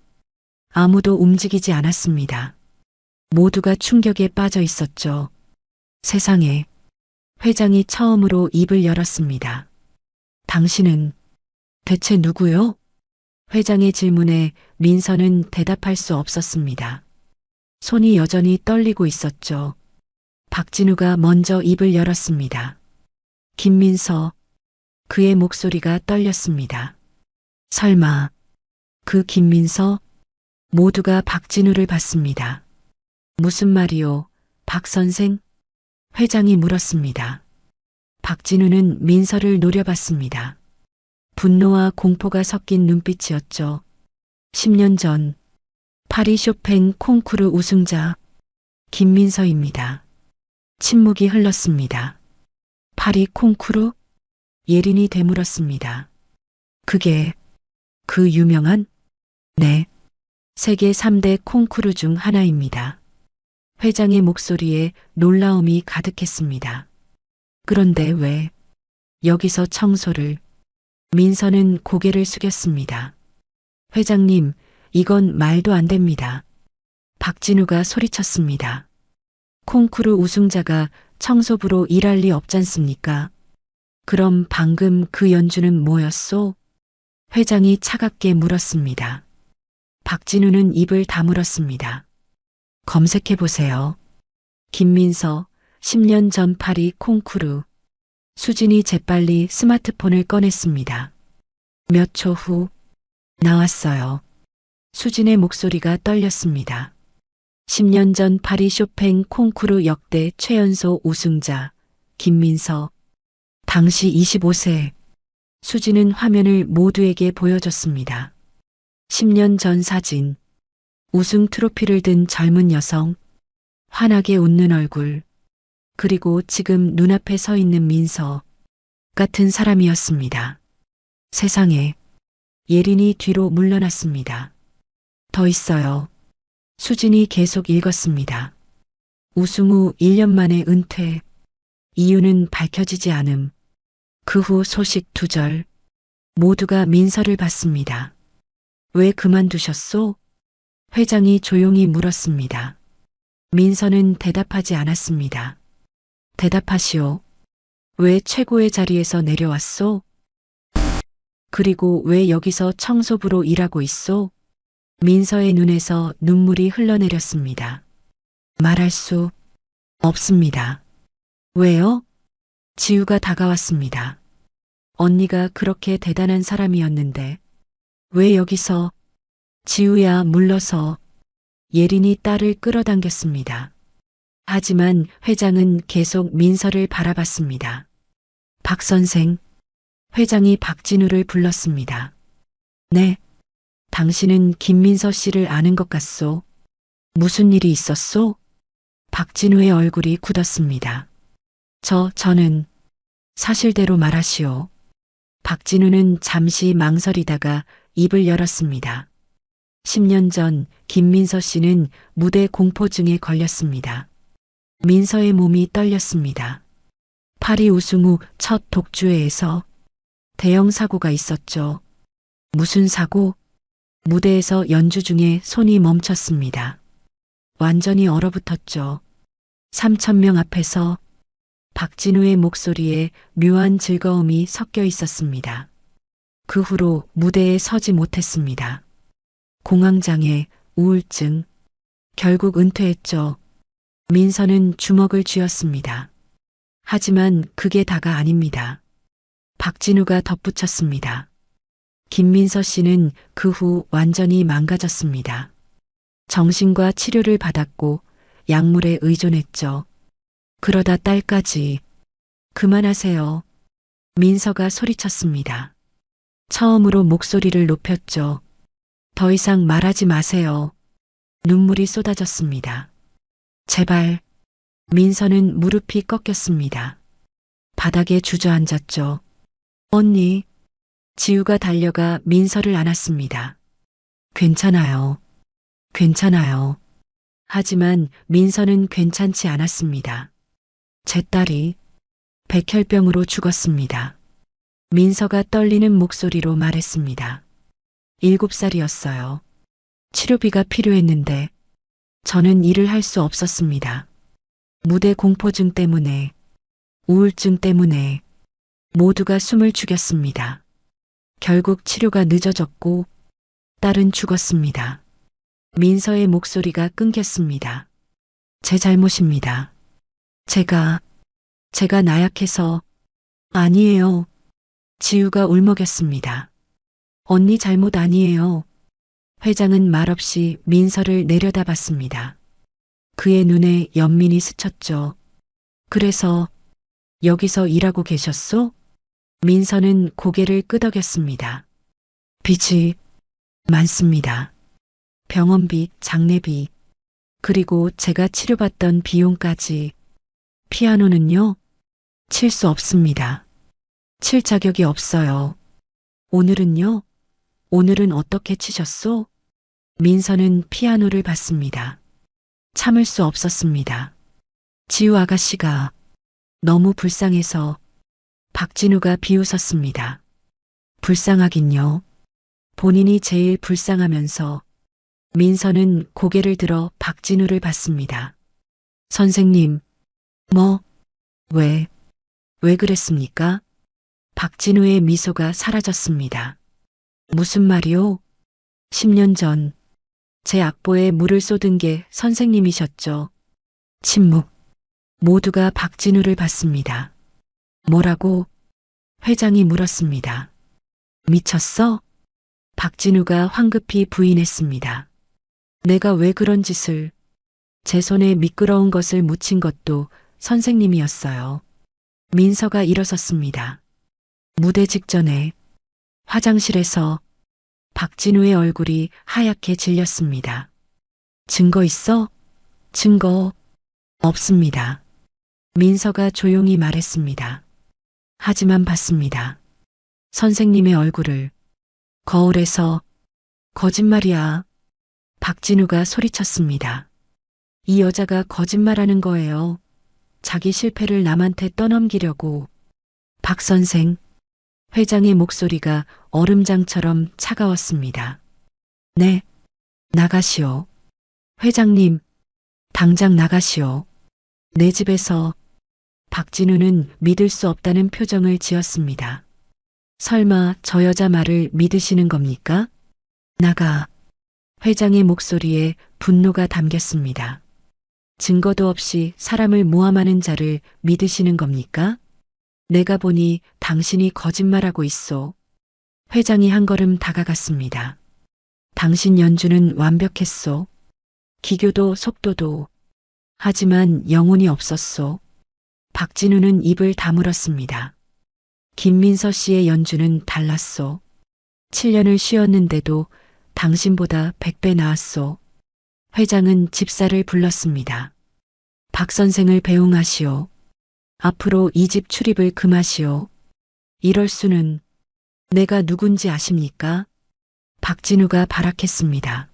아무도 움직이지 않았습니다. 모두가 충격에 빠져 있었죠. 세상에. 회장이 처음으로 입을 열었습니다. 당신은 대체 누구요? 회장의 질문에 민서는 대답할 수 없었습니다. 손이 여전히 떨리고 있었죠. 박진우가 먼저 입을 열었습니다. 김민서. 그의 목소리가 떨렸습니다. 설마 그 김민서? 모두가 박진우를 봤습니다. 무슨 말이요, 박 선생? 회장이 물었습니다. 박진우는 민서를 노려봤습니다. 분노와 공포가 섞인 눈빛이었죠. 10년 전 파리 쇼팽 콩쿠르 우승자 김민서입니다. 침묵이 흘렀습니다. 파리 콩쿠르? 예린이 되물었습니다. 그게 그 유명한? 네. 세계 3대 콩쿠르 중 하나입니다. 회장의 목소리에 놀라움이 가득했습니다. 그런데 왜 여기서 청소를? 민서는 고개를 숙였습니다. 회장님, 이건 말도 안 됩니다. 박진우가 소리쳤습니다. 콩쿠르 우승자가 청소부로 일할 리 없잖습니까? 그럼 방금 그 연주는 뭐였소? 회장이 차갑게 물었습니다. 박진우는 입을 다물었습니다. 검색해 보세요. 김민서, 10년 전 파리 콩쿠르. 수진이 재빨리 스마트폰을 꺼냈습니다. 몇 초 후 나왔어요. 수진의 목소리가 떨렸습니다. 10년 전 파리 쇼팽 콩쿠르 역대 최연소 우승자 김민서. 당시 25세. 수진은 화면을 모두에게 보여줬습니다. 10년 전 사진. 우승 트로피를 든 젊은 여성. 환하게 웃는 얼굴. 그리고 지금 눈앞에 서 있는 민서. 같은 사람이었습니다. 세상에. 예린이 뒤로 물러났습니다. 더 있어요. 수진이 계속 읽었습니다. 우승 후 1년 만에 은퇴. 이유는 밝혀지지 않음. 그 후 소식 2절. 모두가 민서를 봤습니다. 왜 그만두셨소? 회장이 조용히 물었습니다. 민서는 대답하지 않았습니다. 대답하시오. 왜 최고의 자리에서 내려왔소? 그리고 왜 여기서 청소부로 일하고 있소? 민서의 눈에서 눈물이 흘러내렸습니다. 말할 수 없습니다. 왜요? 지우가 다가왔습니다. 언니가 그렇게 대단한 사람이었는데 왜 여기서? 지우야 물러서. 예린이 딸을 끌어당겼습니다. 하지만 회장은 계속 민서를 바라봤습니다. 박 선생. 회장이 박진우를 불렀습니다. 네. 당신은 김민서 씨를 아는 것 같소? 무슨 일이 있었소? 박진우의 얼굴이 굳었습니다. 저는 사실대로 말하시오. 박진우는 잠시 망설이다가 입을 열었습니다. 10년 전 김민서 씨는 무대 공포증에 걸렸습니다. 민서의 몸이 떨렸습니다. 파리 우승 후 첫 독주회에서 대형 사고가 있었죠. 무슨 사고? 무대에서 연주 중에 손이 멈췄습니다. 완전히 얼어붙었죠. 3,000명 앞에서. 박진우의 목소리에 묘한 즐거움이 섞여 있었습니다. 그 후로 무대에 서지 못했습니다. 공황장애, 우울증. 결국 은퇴했죠. 민서는 주먹을 쥐었습니다. 하지만 그게 다가 아닙니다. 박진우가 덧붙였습니다. 김민서 씨는 그 후 완전히 망가졌습니다. 정신과 치료를 받았고 약물에 의존했죠. 그러다 딸까지. 그만하세요. 민서가 소리쳤습니다. 처음으로 목소리를 높였죠. 더 이상 말하지 마세요. 눈물이 쏟아졌습니다. 제발. 민서는 무릎이 꺾였습니다. 바닥에 주저앉았죠. 언니. 지우가 달려가 민서를 안았습니다. 괜찮아요. 괜찮아요. 하지만 민서는 괜찮지 않았습니다. 제 딸이 백혈병으로 죽었습니다. 민서가 떨리는 목소리로 말했습니다. 7살이었어요. 치료비가 필요했는데 저는 일을 할 수 없었습니다. 무대 공포증 때문에. 우울증 때문에 모두가 숨을 죽였습니다. 결국 치료가 늦어졌고 딸은 죽었습니다. 민서의 목소리가 끊겼습니다. 제 잘못입니다. 제가 나약해서. 아니에요. 지우가 울먹였습니다. 언니 잘못 아니에요. 회장은 말없이 민서를 내려다봤습니다. 그의 눈에 연민이 스쳤죠. 그래서 여기서 일하고 계셨소? 민서는 고개를 끄덕였습니다. 빚이 많습니다. 병원비, 장례비, 그리고 제가 치료받던 비용까지. 피아노는요? 칠 수 없습니다. 칠 자격이 없어요. 오늘은요? 오늘은 어떻게 치셨소? 민서는 피아노를 봤습니다. 참을 수 없었습니다. 지우 아가씨가 너무 불쌍해서. 박진우가 비웃었습니다. 불쌍하긴요. 본인이 제일 불쌍하면서. 민서는 고개를 들어 박진우를 봤습니다. 선생님, 왜 그랬습니까? 박진우의 미소가 사라졌습니다. 무슨 말이요? 10년 전 제 악보에 물을 쏟은 게 선생님이셨죠. 침묵. 모두가 박진우를 봤습니다. 뭐라고? 회장이 물었습니다. 미쳤어? 박진우가 황급히 부인했습니다. 내가 왜 그런 짓을. 제 손에 미끄러운 것을 묻힌 것도 선생님이었어요. 민서가 일어섰습니다. 무대 직전에 화장실에서. 박진우의 얼굴이 하얗게 질렸습니다. 증거 있어? 증거 없습니다. 민서가 조용히 말했습니다. 하지만 봤습니다. 선생님의 얼굴을. 거울에서. 거짓말이야. 박진우가 소리쳤습니다. 이 여자가 거짓말하는 거예요. 자기 실패를 남한테 떠넘기려고. 박 선생. 회장의 목소리가 얼음장처럼 차가웠습니다. 네, 나가시오. 회장님, 당장 나가시오. 내 집에서. 박진우는 믿을 수 없다는 표정을 지었습니다. 설마 저 여자 말을 믿으시는 겁니까? 나가. 회장의 목소리에 분노가 담겼습니다. 증거도 없이 사람을 모함하는 자를 믿으시는 겁니까? 내가 보니 당신이 거짓말하고 있소. 회장이 한 걸음 다가갔습니다. 당신 연주는 완벽했소. 기교도 속도도. 하지만 영혼이 없었소. 박진우는 입을 다물었습니다. 김민서 씨의 연주는 달랐소. 7년을 쉬었는데도 당신보다 100배 나았소. 회장은 집사를 불렀습니다. 박 선생을 배웅하시오. 앞으로 이 집 출입을 금하시오. 이럴 수는. 내가 누군지 아십니까? 박진우가 발악했습니다.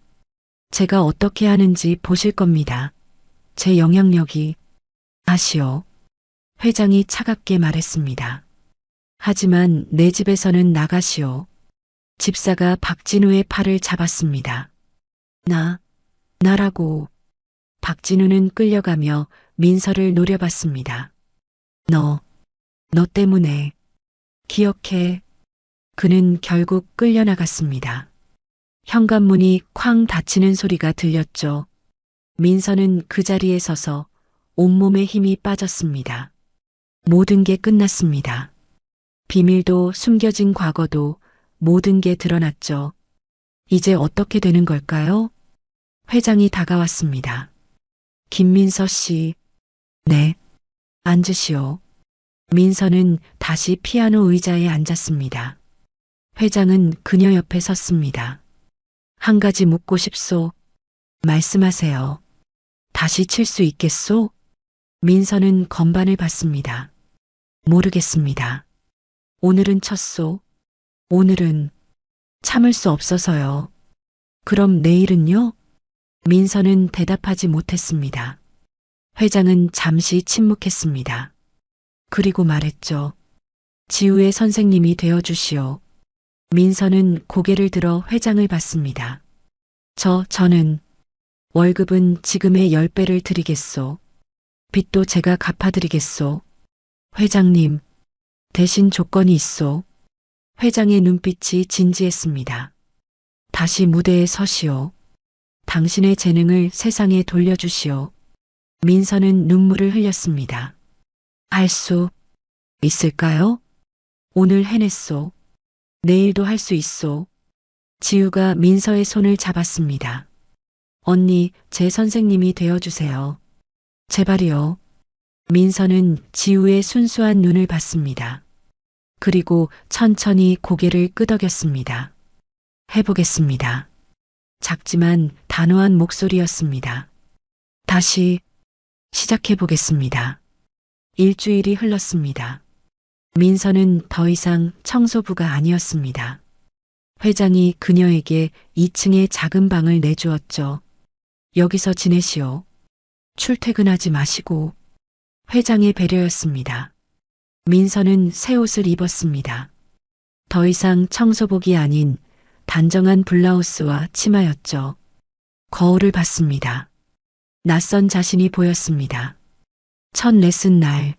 제가 어떻게 하는지 보실 겁니다. 제 영향력이. 아시오. 회장이 차갑게 말했습니다. 하지만 내 집에서는 나가시오. 집사가 박진우의 팔을 잡았습니다. 나라고. 박진우는 끌려가며 민서를 노려봤습니다. 너 때문에. 기억해. 그는 결국 끌려나갔습니다. 현관문이 쾅 닫히는 소리가 들렸죠. 민서는 그 자리에 서서 온몸에 힘이 빠졌습니다. 모든 게 끝났습니다. 비밀도 숨겨진 과거도 모든 게 드러났죠. 이제 어떻게 되는 걸까요? 회장이 다가왔습니다. 김민서 씨. 네. 앉으시오. 민서는 다시 피아노 의자에 앉았습니다. 회장은 그녀 옆에 섰습니다. 한 가지 묻고 싶소. 말씀하세요. 다시 칠 수 있겠소? 민서는 건반을 봤습니다. 모르겠습니다. 오늘은 쳤소. 오늘은. 참을 수 없어서요. 그럼 내일은요? 민서는 대답하지 못했습니다. 회장은 잠시 침묵했습니다. 그리고 말했죠. 지우의 선생님이 되어주시오. 민서는 고개를 들어 회장을 봤습니다. 저는 월급은 지금의 10배를 드리겠소. 빚도 제가 갚아드리겠소. 회장님, 대신 조건이 있소. 회장의 눈빛이 진지했습니다. 다시 무대에 서시오. 당신의 재능을 세상에 돌려주시오. 민서는 눈물을 흘렸습니다. 할 수 있을까요? 오늘 해냈소. 내일도 할 수 있소. 지우가 민서의 손을 잡았습니다. 언니, 제 선생님이 되어주세요. 제발이요. 민서는 지우의 순수한 눈을 봤습니다. 그리고 천천히 고개를 끄덕였습니다. 해보겠습니다. 작지만 단호한 목소리였습니다. 다시 시작해보겠습니다. 일주일이 흘렀습니다. 민서는 더 이상 청소부가 아니었습니다. 회장이 그녀에게 2층의 작은 방을 내주었죠. 여기서 지내시오. 출퇴근하지 마시고. 회장의 배려였습니다. 민서는 새 옷을 입었습니다. 더 이상 청소복이 아닌 단정한 블라우스와 치마였죠. 거울을 봤습니다. 낯선 자신이 보였습니다. 첫 레슨 날,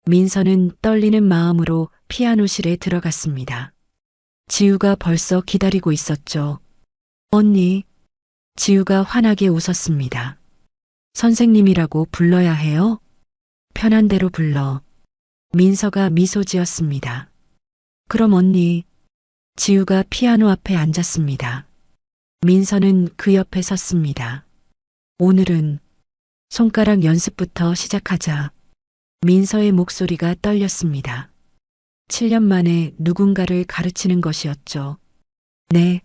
민서는 떨리는 마음으로 피아노실에 들어갔습니다. 지우가 벌써 기다리고 있었죠. 언니, 지우가 환하게 웃었습니다. 선생님이라고 불러야 해요? 편한 대로 불러. 민서가 미소 지었습니다. 그럼 언니. 지우가 피아노 앞에 앉았습니다. 민서는 그 옆에 섰습니다. 오늘은 손가락 연습부터 시작하자. 민서의 목소리가 떨렸습니다. 7년 만에 누군가를 가르치는 것이었죠. 네.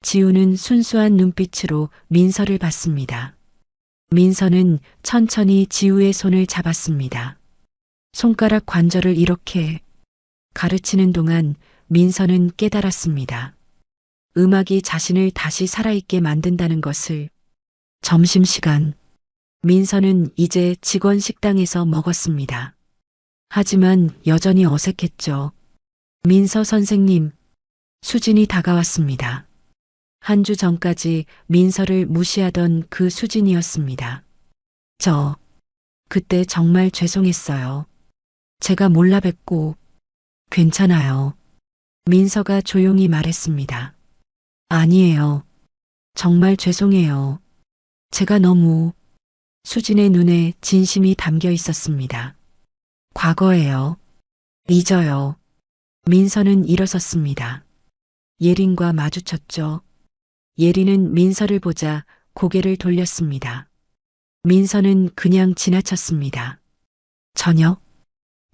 지우는 순수한 눈빛으로 민서를 봤습니다. 민서는 천천히 지우의 손을 잡았습니다. 손가락 관절을 이렇게 가르치는 동안 민서는 깨달았습니다. 음악이 자신을 다시 살아있게 만든다는 것을. 점심시간. 민서는 이제 직원 식당에서 먹었습니다. 하지만 여전히 어색했죠. 민서 선생님, 수진이 다가왔습니다. 한 주 전까지 민서를 무시하던 그 수진이었습니다. 그때 정말 죄송했어요. 제가 몰라 뵙고. 괜찮아요. 민서가 조용히 말했습니다. 아니에요. 정말 죄송해요. 제가 너무. 수진의 눈에 진심이 담겨 있었습니다. 과거예요. 잊어요. 민서는 일어섰습니다. 예린과 마주쳤죠. 예린은 민서를 보자 고개를 돌렸습니다. 민서는 그냥 지나쳤습니다. 저녁.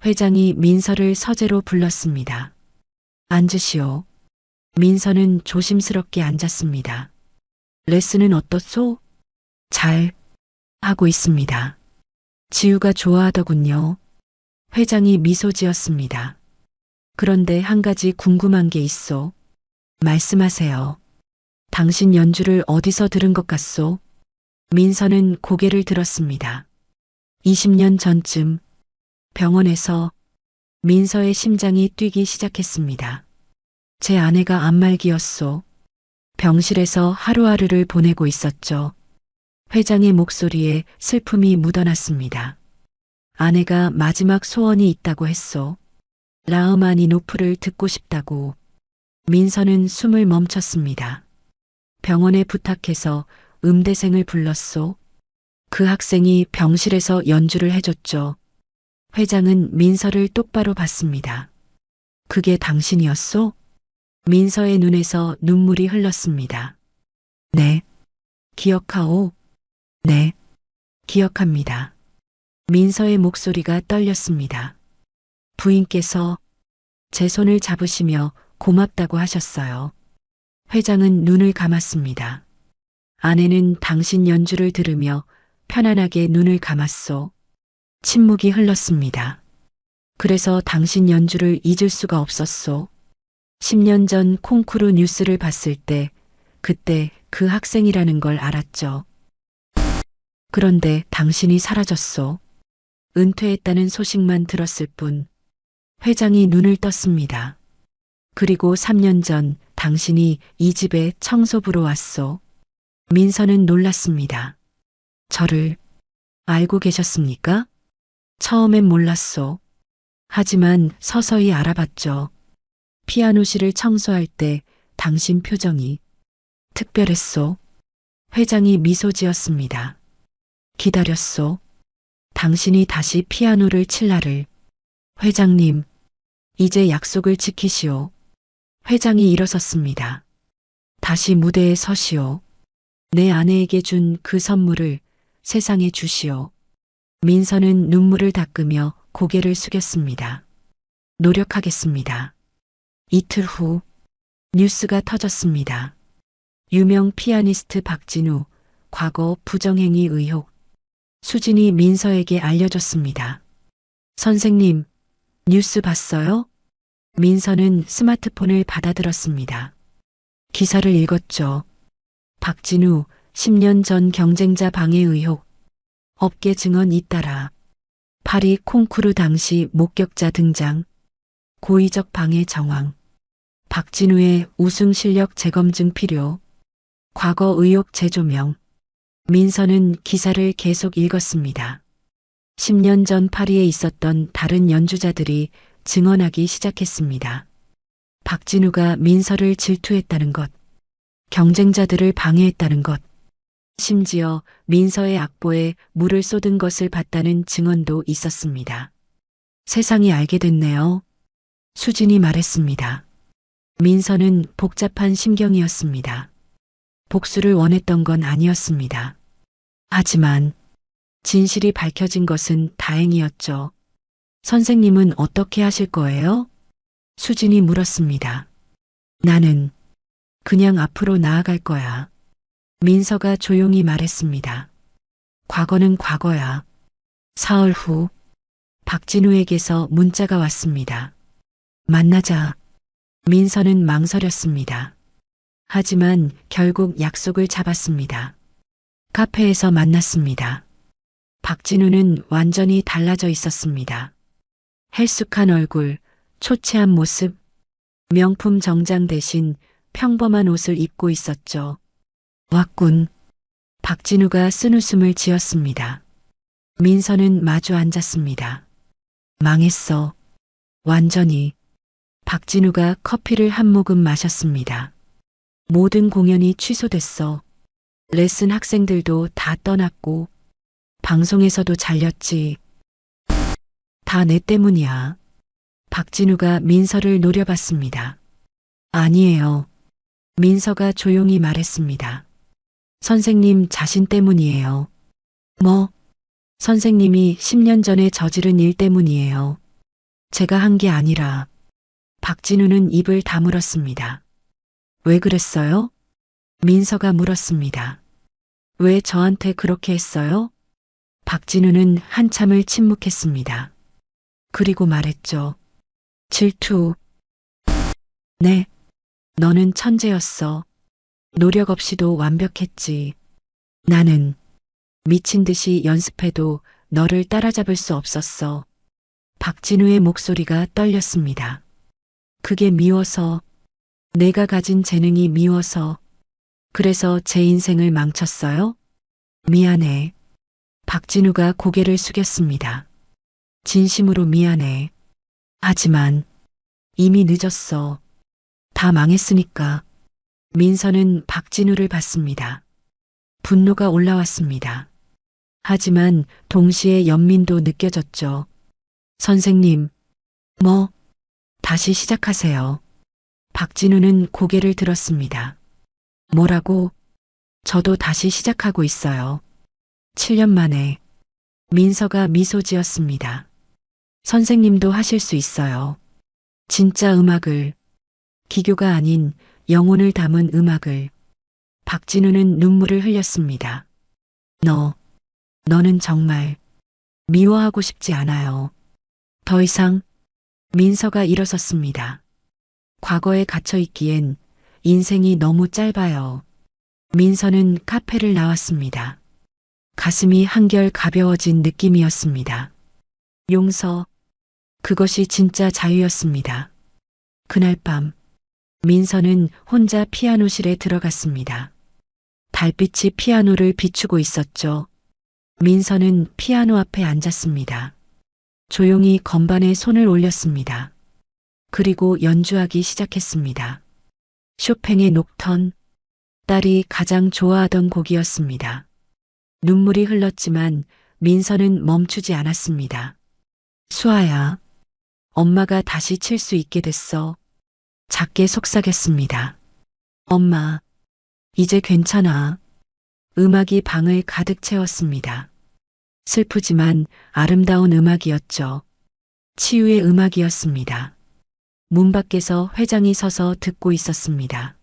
회장이 민서를 서재로 불렀습니다. 앉으시오. 민서는 조심스럽게 앉았습니다. 레슨은 어떻소? 잘 하고 있습니다. 지우가 좋아하더군요. 회장이 미소 지었습니다. 그런데 한 가지 궁금한 게 있어. 말씀하세요. 당신 연주를 어디서 들은 것 같소? 민서는 고개를 들었습니다. 20년 전쯤 병원에서. 민서의 심장이 뛰기 시작했습니다. 제 아내가 암말기였소. 병실에서 하루하루를 보내고 있었죠. 회장의 목소리에 슬픔이 묻어났습니다. 아내가 마지막 소원이 있다고 했소. 라흐마니노프를 듣고 싶다고. 민서는 숨을 멈췄습니다. 병원에 부탁해서 음대생을 불렀소. 그 학생이 병실에서 연주를 해줬죠. 회장은 민서를 똑바로 봤습니다. 그게 당신이었소? 민서의 눈에서 눈물이 흘렀습니다. 네. 기억하오? 네. 기억합니다. 민서의 목소리가 떨렸습니다. 부인께서 제 손을 잡으시며 고맙다고 하셨어요. 회장은 눈을 감았습니다. 아내는 당신 연주를 들으며 편안하게 눈을 감았소. 침묵이 흘렀습니다. 그래서 당신 연주를 잊을 수가 없었소. 10년 전 콩쿠르 뉴스를 봤을 때 그때 그 학생이라는 걸 알았죠. 그런데 당신이 사라졌소. 은퇴했다는 소식만 들었을 뿐. 회장이 눈을 떴습니다. 그리고 3년 전 당신이 이 집에 청소부로 왔소. 민서는 놀랐습니다. 저를 알고 계셨습니까? 처음엔 몰랐소. 하지만 서서히 알아봤죠. 피아노실을 청소할 때 당신 표정이 특별했소. 회장이 미소 지었습니다. 기다렸소. 당신이 다시 피아노를 칠 날을. 회장님, 이제 약속을 지키시오. 회장이 일어섰습니다. 다시 무대에 서시오. 내 아내에게 준 그 선물을 세상에 주시오. 민서는 눈물을 닦으며 고개를 숙였습니다. 노력하겠습니다. 이틀 후 뉴스가 터졌습니다. 유명 피아니스트 박진우 과거 부정행위 의혹. 수진이 민서에게 알려줬습니다. 선생님, 뉴스 봤어요? 민서는 스마트폰을 받아들었습니다. 기사를 읽었죠. 박진우 10년 전 경쟁자 방해 의혹. 업계 증언 잇따라 파리 콩쿠르 당시 목격자 등장. 고의적 방해 정황. 박진우의 우승 실력 재검증 필요. 과거 의혹 재조명. 민서는 기사를 계속 읽었습니다. 10년 전 파리에 있었던 다른 연주자들이 증언하기 시작했습니다. 박진우가 민서를 질투했다는 것, 경쟁자들을 방해했다는 것, 심지어 민서의 악보에 물을 쏟은 것을 봤다는 증언도 있었습니다. 세상이 알게 됐네요. 수진이 말했습니다. 민서는 복잡한 심경이었습니다. 복수를 원했던 건 아니었습니다. 하지만 진실이 밝혀진 것은 다행이었죠. 선생님은 어떻게 하실 거예요? 수진이 물었습니다. 나는 그냥 앞으로 나아갈 거야. 민서가 조용히 말했습니다. 과거는 과거야. 사흘 후 박진우에게서 문자가 왔습니다. 만나자. 민서는 망설였습니다. 하지만 결국 약속을 잡았습니다. 카페에서 만났습니다. 박진우는 완전히 달라져 있었습니다. 헬쑥한 얼굴, 초췌한 모습, 명품 정장 대신 평범한 옷을 입고 있었죠. 왔군. 박진우가 쓴웃음을 지었습니다. 민서는 마주 앉았습니다. 망했어. 완전히. 박진우가 커피를 한 모금 마셨습니다. 모든 공연이 취소됐어. 레슨 학생들도 다 떠났고 방송에서도 잘렸지. 다 내 때문이야. 박진우가 민서를 노려봤습니다. 아니에요. 민서가 조용히 말했습니다. 선생님 자신 때문이에요. 뭐? 선생님이 10년 전에 저지른 일 때문이에요. 제가 한 게 아니라. 박진우는 입을 다물었습니다. 왜 그랬어요? 민서가 물었습니다. 왜 저한테 그렇게 했어요? 박진우는 한참을 침묵했습니다. 그리고 말했죠. 질투. 네. 너는 천재였어. 노력 없이도 완벽했지. 나는 미친 듯이 연습해도 너를 따라잡을 수 없었어. 박진우의 목소리가 떨렸습니다. 그게 미워서, 내가 가진 재능이 미워서, 그래서 제 인생을 망쳤어요? 미안해. 박진우가 고개를 숙였습니다. 진심으로 미안해. 하지만 이미 늦었어. 다 망했으니까. 민서는 박진우를 봤습니다. 분노가 올라왔습니다. 하지만 동시에 연민도 느껴졌죠. 선생님, 뭐? 다시 시작하세요. 박진우는 고개를 들었습니다. 뭐라고? 저도 다시 시작하고 있어요. 7년 만에. 민서가 미소 지었습니다. 선생님도 하실 수 있어요. 진짜 음악을, 기교가 아닌 영혼을 담은 음악을. 박진우는 눈물을 흘렸습니다. 너는 정말 미워하고 싶지 않아요. 더 이상. 민서가 일어섰습니다. 과거에 갇혀 있기엔 인생이 너무 짧아요. 민서는 카페를 나왔습니다. 가슴이 한결 가벼워진 느낌이었습니다. 용서. 그것이 진짜 자유였습니다. 그날 밤 민서는 혼자 피아노실에 들어갔습니다. 달빛이 피아노를 비추고 있었죠. 민서는 피아노 앞에 앉았습니다. 조용히 건반에 손을 올렸습니다. 그리고 연주하기 시작했습니다. 쇼팽의 녹턴, 딸이 가장 좋아하던 곡이었습니다. 눈물이 흘렀지만 민서는 멈추지 않았습니다. 수아야, 엄마가 다시 칠 수 있게 됐어. 작게 속삭였습니다. 엄마, 이제 괜찮아. 음악이 방을 가득 채웠습니다. 슬프지만 아름다운 음악이었죠. 치유의 음악이었습니다. 문 밖에서 회장이 서서 듣고 있었습니다.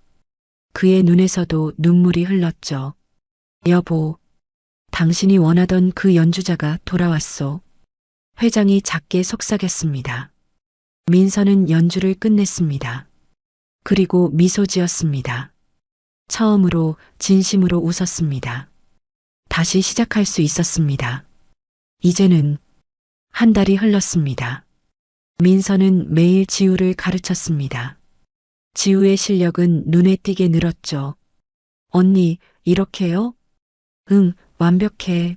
그의 눈에서도 눈물이 흘렀죠. 여보, 당신이 원하던 그 연주자가 돌아왔소. 회장이 작게 속삭였습니다. 민서는 연주를 끝냈습니다. 그리고 미소 지었습니다. 처음으로 진심으로 웃었습니다. 다시 시작할 수 있었습니다. 이제는 한 달이 흘렀습니다. 민서는 매일 지우를 가르쳤습니다. 지우의 실력은 눈에 띄게 늘었죠. 언니, 이렇게요? 응, 완벽해.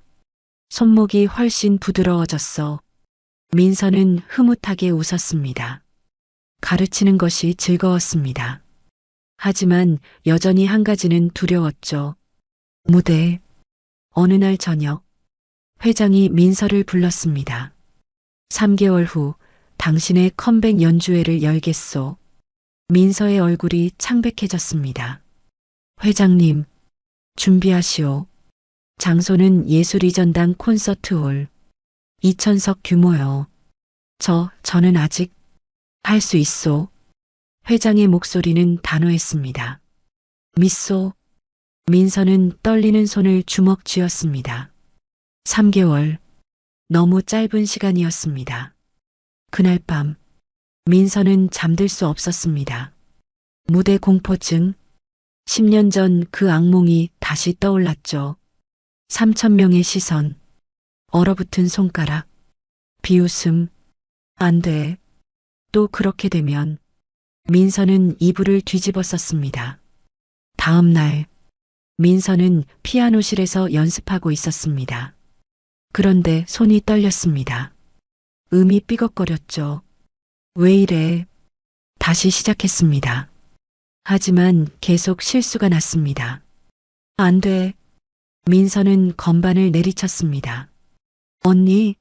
손목이 훨씬 부드러워졌어. 민서는 흐뭇하게 웃었습니다. 가르치는 것이 즐거웠습니다. 하지만 여전히 한 가지는 두려웠죠. 무대. 어느 날 저녁, 회장이 민서를 불렀습니다. 3개월 후 당신의 컴백 연주회를 열겠소. 민서의 얼굴이 창백해졌습니다. 회장님, 준비하시오. 장소는 예술이전당 콘서트홀. 2,000석 규모요. 저는 아직 할 수 있소. 회장의 목소리는 단호했습니다. 믿소. 민서는 떨리는 손을 주먹 쥐었습니다. 3개월. 너무 짧은 시간이었습니다. 그날 밤, 민서는 잠들 수 없었습니다. 무대 공포증. 10년 전 그 악몽이 다시 떠올랐죠. 3,000명의 시선. 얼어붙은 손가락. 비웃음. 안 돼. 또 그렇게 되면 민서는 이불을 뒤집어 썼습니다. 다음 날, 민서는 피아노실에서 연습하고 있었습니다. 그런데 손이 떨렸습니다. 음이 삐걱거렸죠. 왜 이래? 다시 시작했습니다. 하지만 계속 실수가 났습니다. 안 돼. 민서는 건반을 내리쳤습니다. 언니,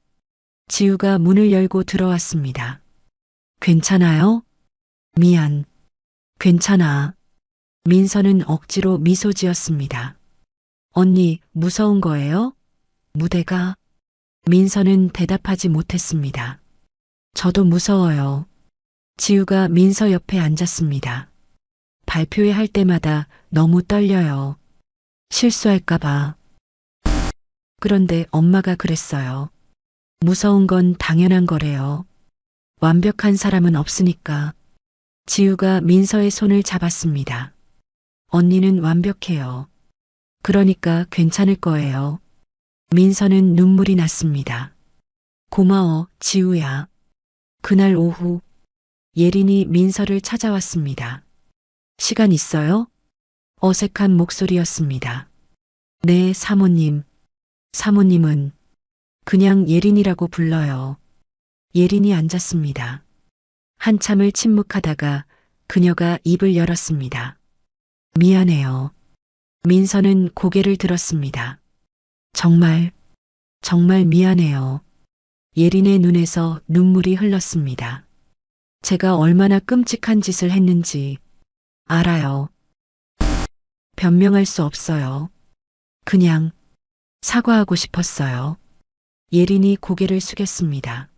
지우가 문을 열고 들어왔습니다. 괜찮아요? 미안. 괜찮아. 민서는 억지로 미소 지었습니다. 언니, 무서운 거예요? 무대가? 민서는 대답하지 못했습니다. 저도 무서워요. 지우가 민서 옆에 앉았습니다. 발표회 할 때마다 너무 떨려요. 실수할까봐. 그런데 엄마가 그랬어요. 무서운 건 당연한 거래요. 완벽한 사람은 없으니까. 지우가 민서의 손을 잡았습니다. 언니는 완벽해요. 그러니까 괜찮을 거예요. 민서는 눈물이 났습니다. 고마워, 지우야. 그날 오후, 예린이 민서를 찾아왔습니다. 시간 있어요? 어색한 목소리였습니다. 네, 사모님. 사모님은 그냥 예린이라고 불러요. 예린이 앉았습니다. 한참을 침묵하다가 그녀가 입을 열었습니다. 미안해요. 민서는 고개를 들었습니다. 정말 미안해요. 예린의 눈에서 눈물이 흘렀습니다. 제가 얼마나 끔찍한 짓을 했는지 알아요. 변명할 수 없어요. 그냥 사과하고 싶었어요. 예린이 고개를 숙였습니다.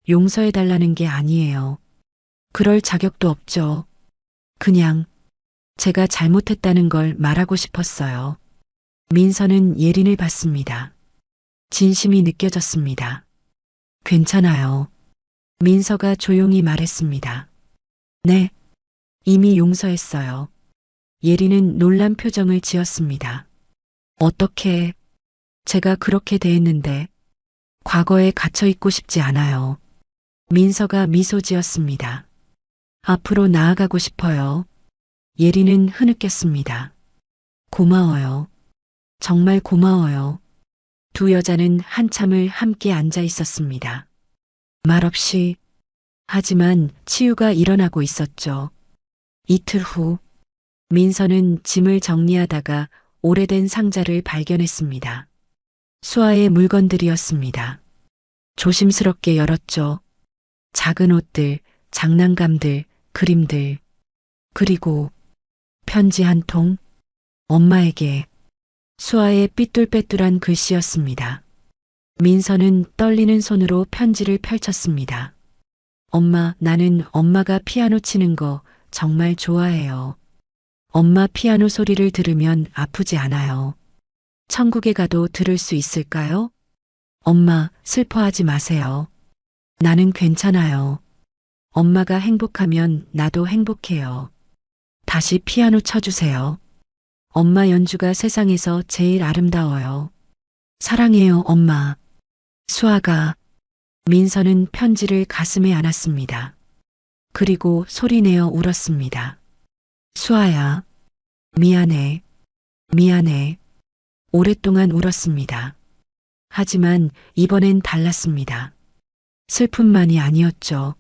용서해달라는 게 아니에요. 그럴 자격도 없죠. 그냥 제가 잘못했다는 걸 말하고 싶었어요. 민서는 예린을 봤습니다. 진심이 느껴졌습니다. 괜찮아요. 민서가 조용히 말했습니다. 네, 이미 용서했어요. 예린은 놀란 표정을 지었습니다. 어떻게, 제가 그렇게 대했는데 과거에 갇혀 있고 싶지 않아요. 민서가 미소 지었습니다. 앞으로 나아가고 싶어요. 예린은 흐느꼈습니다. 고마워요. 정말 고마워요. 두 여자는 한참을 함께 앉아 있었습니다. 말없이. 하지만 치유가 일어나고 있었죠. 이틀 후, 민서는 짐을 정리하다가 오래된 상자를 발견했습니다. 수아의 물건들이었습니다. 조심스럽게 열었죠. 작은 옷들, 장난감들, 그림들, 그리고 편지 한 통, 엄마에게. 수아의 삐뚤빼뚤한 글씨였습니다. 민서는 떨리는 손으로 편지를 펼쳤습니다. 엄마, 나는 엄마가 피아노 치는 거 정말 좋아해요. 엄마 피아노 소리를 들으면 아프지 않아요. 천국에 가도 들을 수 있을까요? 엄마, 슬퍼하지 마세요. 나는 괜찮아요. 엄마가 행복하면 나도 행복해요. 다시 피아노 쳐주세요. 엄마 연주가 세상에서 제일 아름다워요. 사랑해요, 엄마. 수아가. 민서는 편지를 가슴에 안았습니다. 그리고 소리내어 울었습니다. 수아야, 미안해, 미안해. 오랫동안 울었습니다. 하지만 이번엔 달랐습니다. 슬픔만이 아니었죠.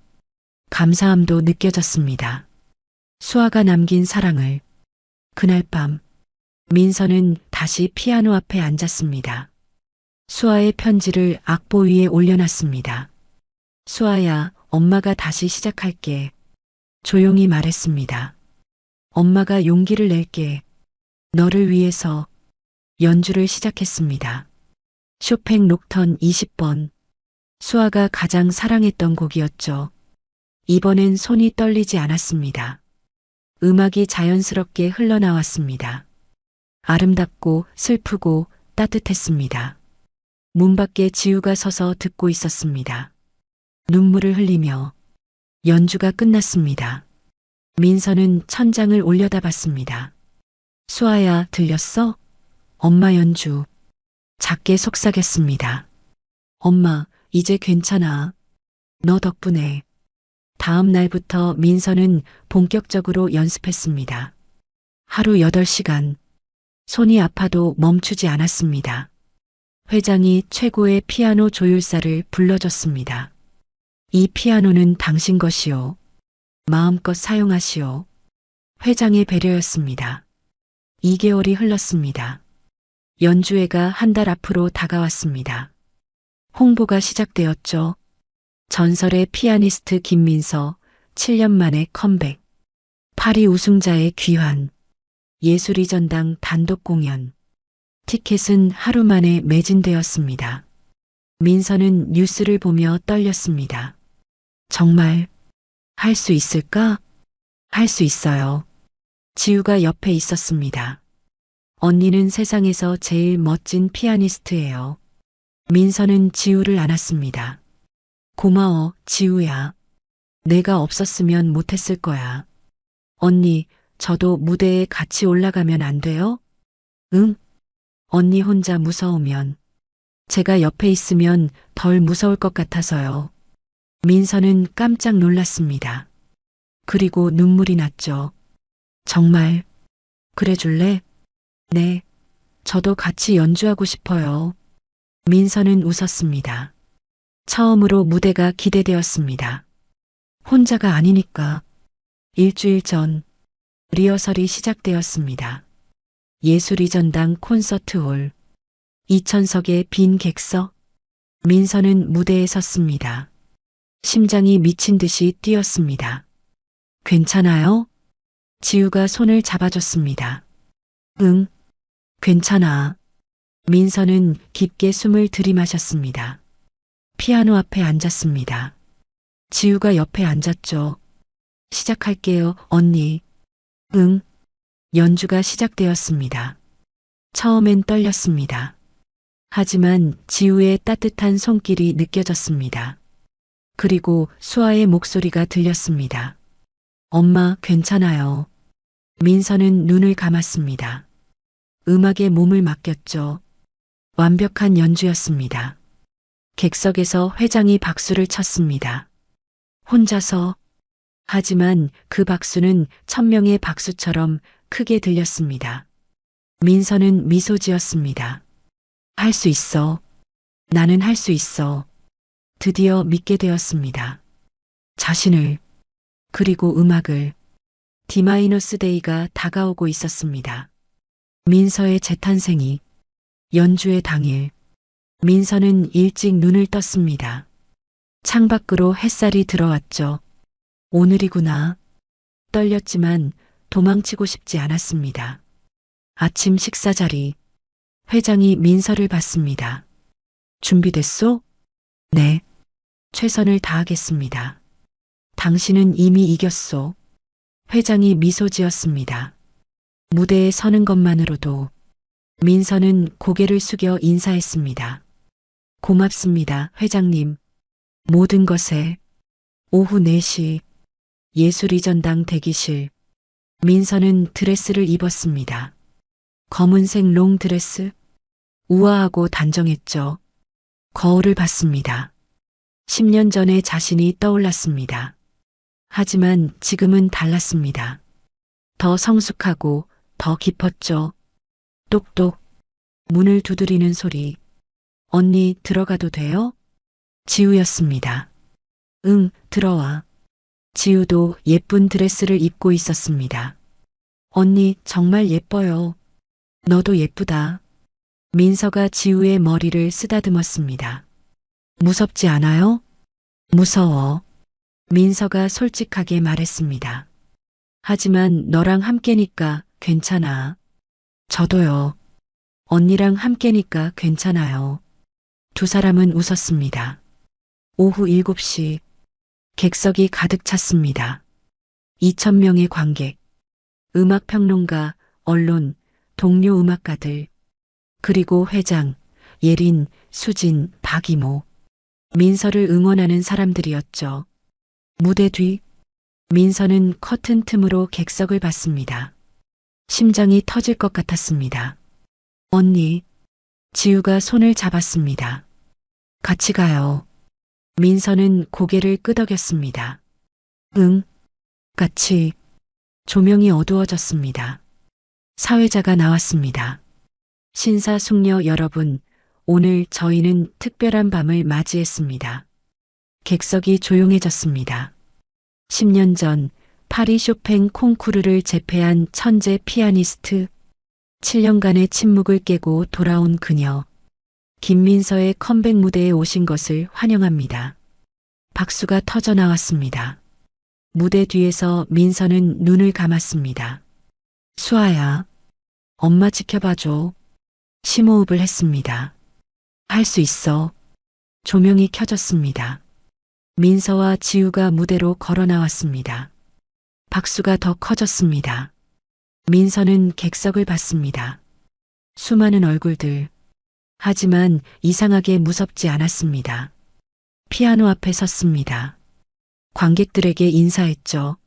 감사함도 느껴졌습니다. 수아가 남긴 사랑을. 그날 밤, 민서는 다시 피아노 앞에 앉았습니다. 수아의 편지를 악보 위에 올려놨습니다. 수아야, 엄마가 다시 시작할게. 조용히 말했습니다. 엄마가 용기를 낼게. 너를 위해서. 연주를 시작했습니다. 쇼팽 녹턴 20번. 수아가 가장 사랑했던 곡이었죠. 이번엔 손이 떨리지 않았습니다. 음악이 자연스럽게 흘러나왔습니다. 아름답고 슬프고 따뜻했습니다. 문 밖에 지우가 서서 듣고 있었습니다. 눈물을 흘리며. 연주가 끝났습니다. 민서는 천장을 올려다봤습니다. 수아야, 들렸어? 엄마 연주. 작게 속삭였습니다. 엄마, 이제 괜찮아. 너 덕분에. 다음 날부터 민서는 본격적으로 연습했습니다. 하루 8시간. 손이 아파도 멈추지 않았습니다. 회장이 최고의 피아노 조율사를 불러줬습니다. 이 피아노는 당신 것이요. 마음껏 사용하시오. 회장의 배려였습니다. 2개월이 흘렀습니다. 연주회가 한 달 앞으로 다가왔습니다. 홍보가 시작되었죠. 전설의 피아니스트 김민서, 7년 만에 컴백. 파리 우승자의 귀환. 예술의 전당 단독 공연. 티켓은 하루 만에 매진되었습니다. 민서는 뉴스를 보며 떨렸습니다. 정말 할 수 있을까? 할 수 있어요. 지우가 옆에 있었습니다. 언니는 세상에서 제일 멋진 피아니스트예요. 민서는 지우를 안았습니다. 고마워, 지우야. 내가 없었으면 못했을 거야. 언니, 저도 무대에 같이 올라가면 안 돼요? 응? 언니 혼자 무서우면. 제가 옆에 있으면 덜 무서울 것 같아서요. 민서는 깜짝 놀랐습니다. 그리고 눈물이 났죠. 정말, 그래 줄래? 네, 저도 같이 연주하고 싶어요. 민서는 웃었습니다. 처음으로 무대가 기대되었습니다. 혼자가 아니니까. 일주일 전, 리허설이 시작되었습니다. 예술의 전당 콘서트홀. 2000석의 빈 객석. 민서는 무대에 섰습니다. 심장이 미친 듯이 뛰었습니다. 괜찮아요? 지우가 손을 잡아줬습니다. 응, 괜찮아. 민서는 깊게 숨을 들이마셨습니다. 피아노 앞에 앉았습니다. 지우가 옆에 앉았죠. 시작할게요, 언니. 응. 연주가 시작되었습니다. 처음엔 떨렸습니다. 하지만 지우의 따뜻한 손길이 느껴졌습니다. 그리고 수아의 목소리가 들렸습니다. 엄마, 괜찮아요. 민서는 눈을 감았습니다. 음악에 몸을 맡겼죠. 완벽한 연주였습니다. 객석에서 회장이 박수를 쳤습니다. 혼자서. 하지만 그 박수는 1000명의 박수처럼 크게 들렸습니다. 민서는 미소 지었습니다. 할 수 있어. 나는 할 수 있어. 드디어 믿게 되었습니다. 자신을, 그리고 음악을. D-데이가 다가오고 있었습니다. 민서의 재탄생이. 연주의 당일. 민서는 일찍 눈을 떴습니다. 창밖으로 햇살이 들어왔죠. 오늘이구나. 떨렸지만 도망치고 싶지 않았습니다. 아침 식사 자리. 회장이 민서를 봤습니다. 준비됐소? 네. 최선을 다하겠습니다. 당신은 이미 이겼소. 회장이 미소 지었습니다. 무대에 서는 것만으로도 민서는 고개를 숙여 인사했습니다. 고맙습니다, 회장님. 모든 것에. 오후 4시 예술이전당 대기실. 민서는 드레스를 입었습니다. 검은색 롱드레스. 우아하고 단정했죠. 거울을 봤습니다. 10년 전의 자신이 떠올랐습니다. 하지만 지금은 달랐습니다. 더 성숙하고 더 깊었죠. 똑똑. 문을 두드리는 소리. 언니 들어가도 돼요? 지우였습니다. 응, 들어와. 지우도 예쁜 드레스를 입고 있었습니다. 언니 정말 예뻐요. 너도 예쁘다. 민서가 지우의 머리를 쓰다듬었습니다. 무섭지 않아요? 무서워. 민서가 솔직하게 말했습니다. 하지만 너랑 함께니까 괜찮아. 저도요. 언니랑 함께니까 괜찮아요. 두 사람은 웃었습니다. 오후 7시 객석이 가득 찼습니다. 2,000명의 관객, 음악평론가, 언론, 동료 음악가들, 그리고 회장, 예린, 수진, 박이모, 민서를 응원하는 사람들이었죠. 무대 뒤 민서는 커튼 틈으로 객석을 봤습니다. 심장이 터질 것 같았습니다. 언니, 지우가 손을 잡았습니다. 같이 가요. 민서는 고개를 끄덕였습니다. 응, 같이. 조명이 어두워졌습니다. 사회자가 나왔습니다. 신사숙녀 여러분, 오늘 저희는 특별한 밤을 맞이했습니다. 객석이 조용해졌습니다. 10년 전 파리 쇼팽 콩쿠르를 제패한 천재 피아니스트, 7년간의 침묵을 깨고 돌아온 그녀, 김민서의 컴백 무대에 오신 것을 환영합니다. 박수가 터져 나왔습니다. 무대 뒤에서 민서는 눈을 감았습니다. 수아야, 엄마 지켜봐줘. 심호흡을 했습니다. 할 수 있어. 조명이 켜졌습니다. 민서와 지우가 무대로 걸어 나왔습니다. 박수가 더 커졌습니다. 민서는 객석을 봤습니다. 수많은 얼굴들. 하지만 이상하게 무섭지 않았습니다. 피아노 앞에 섰습니다. 관객들에게 인사했죠.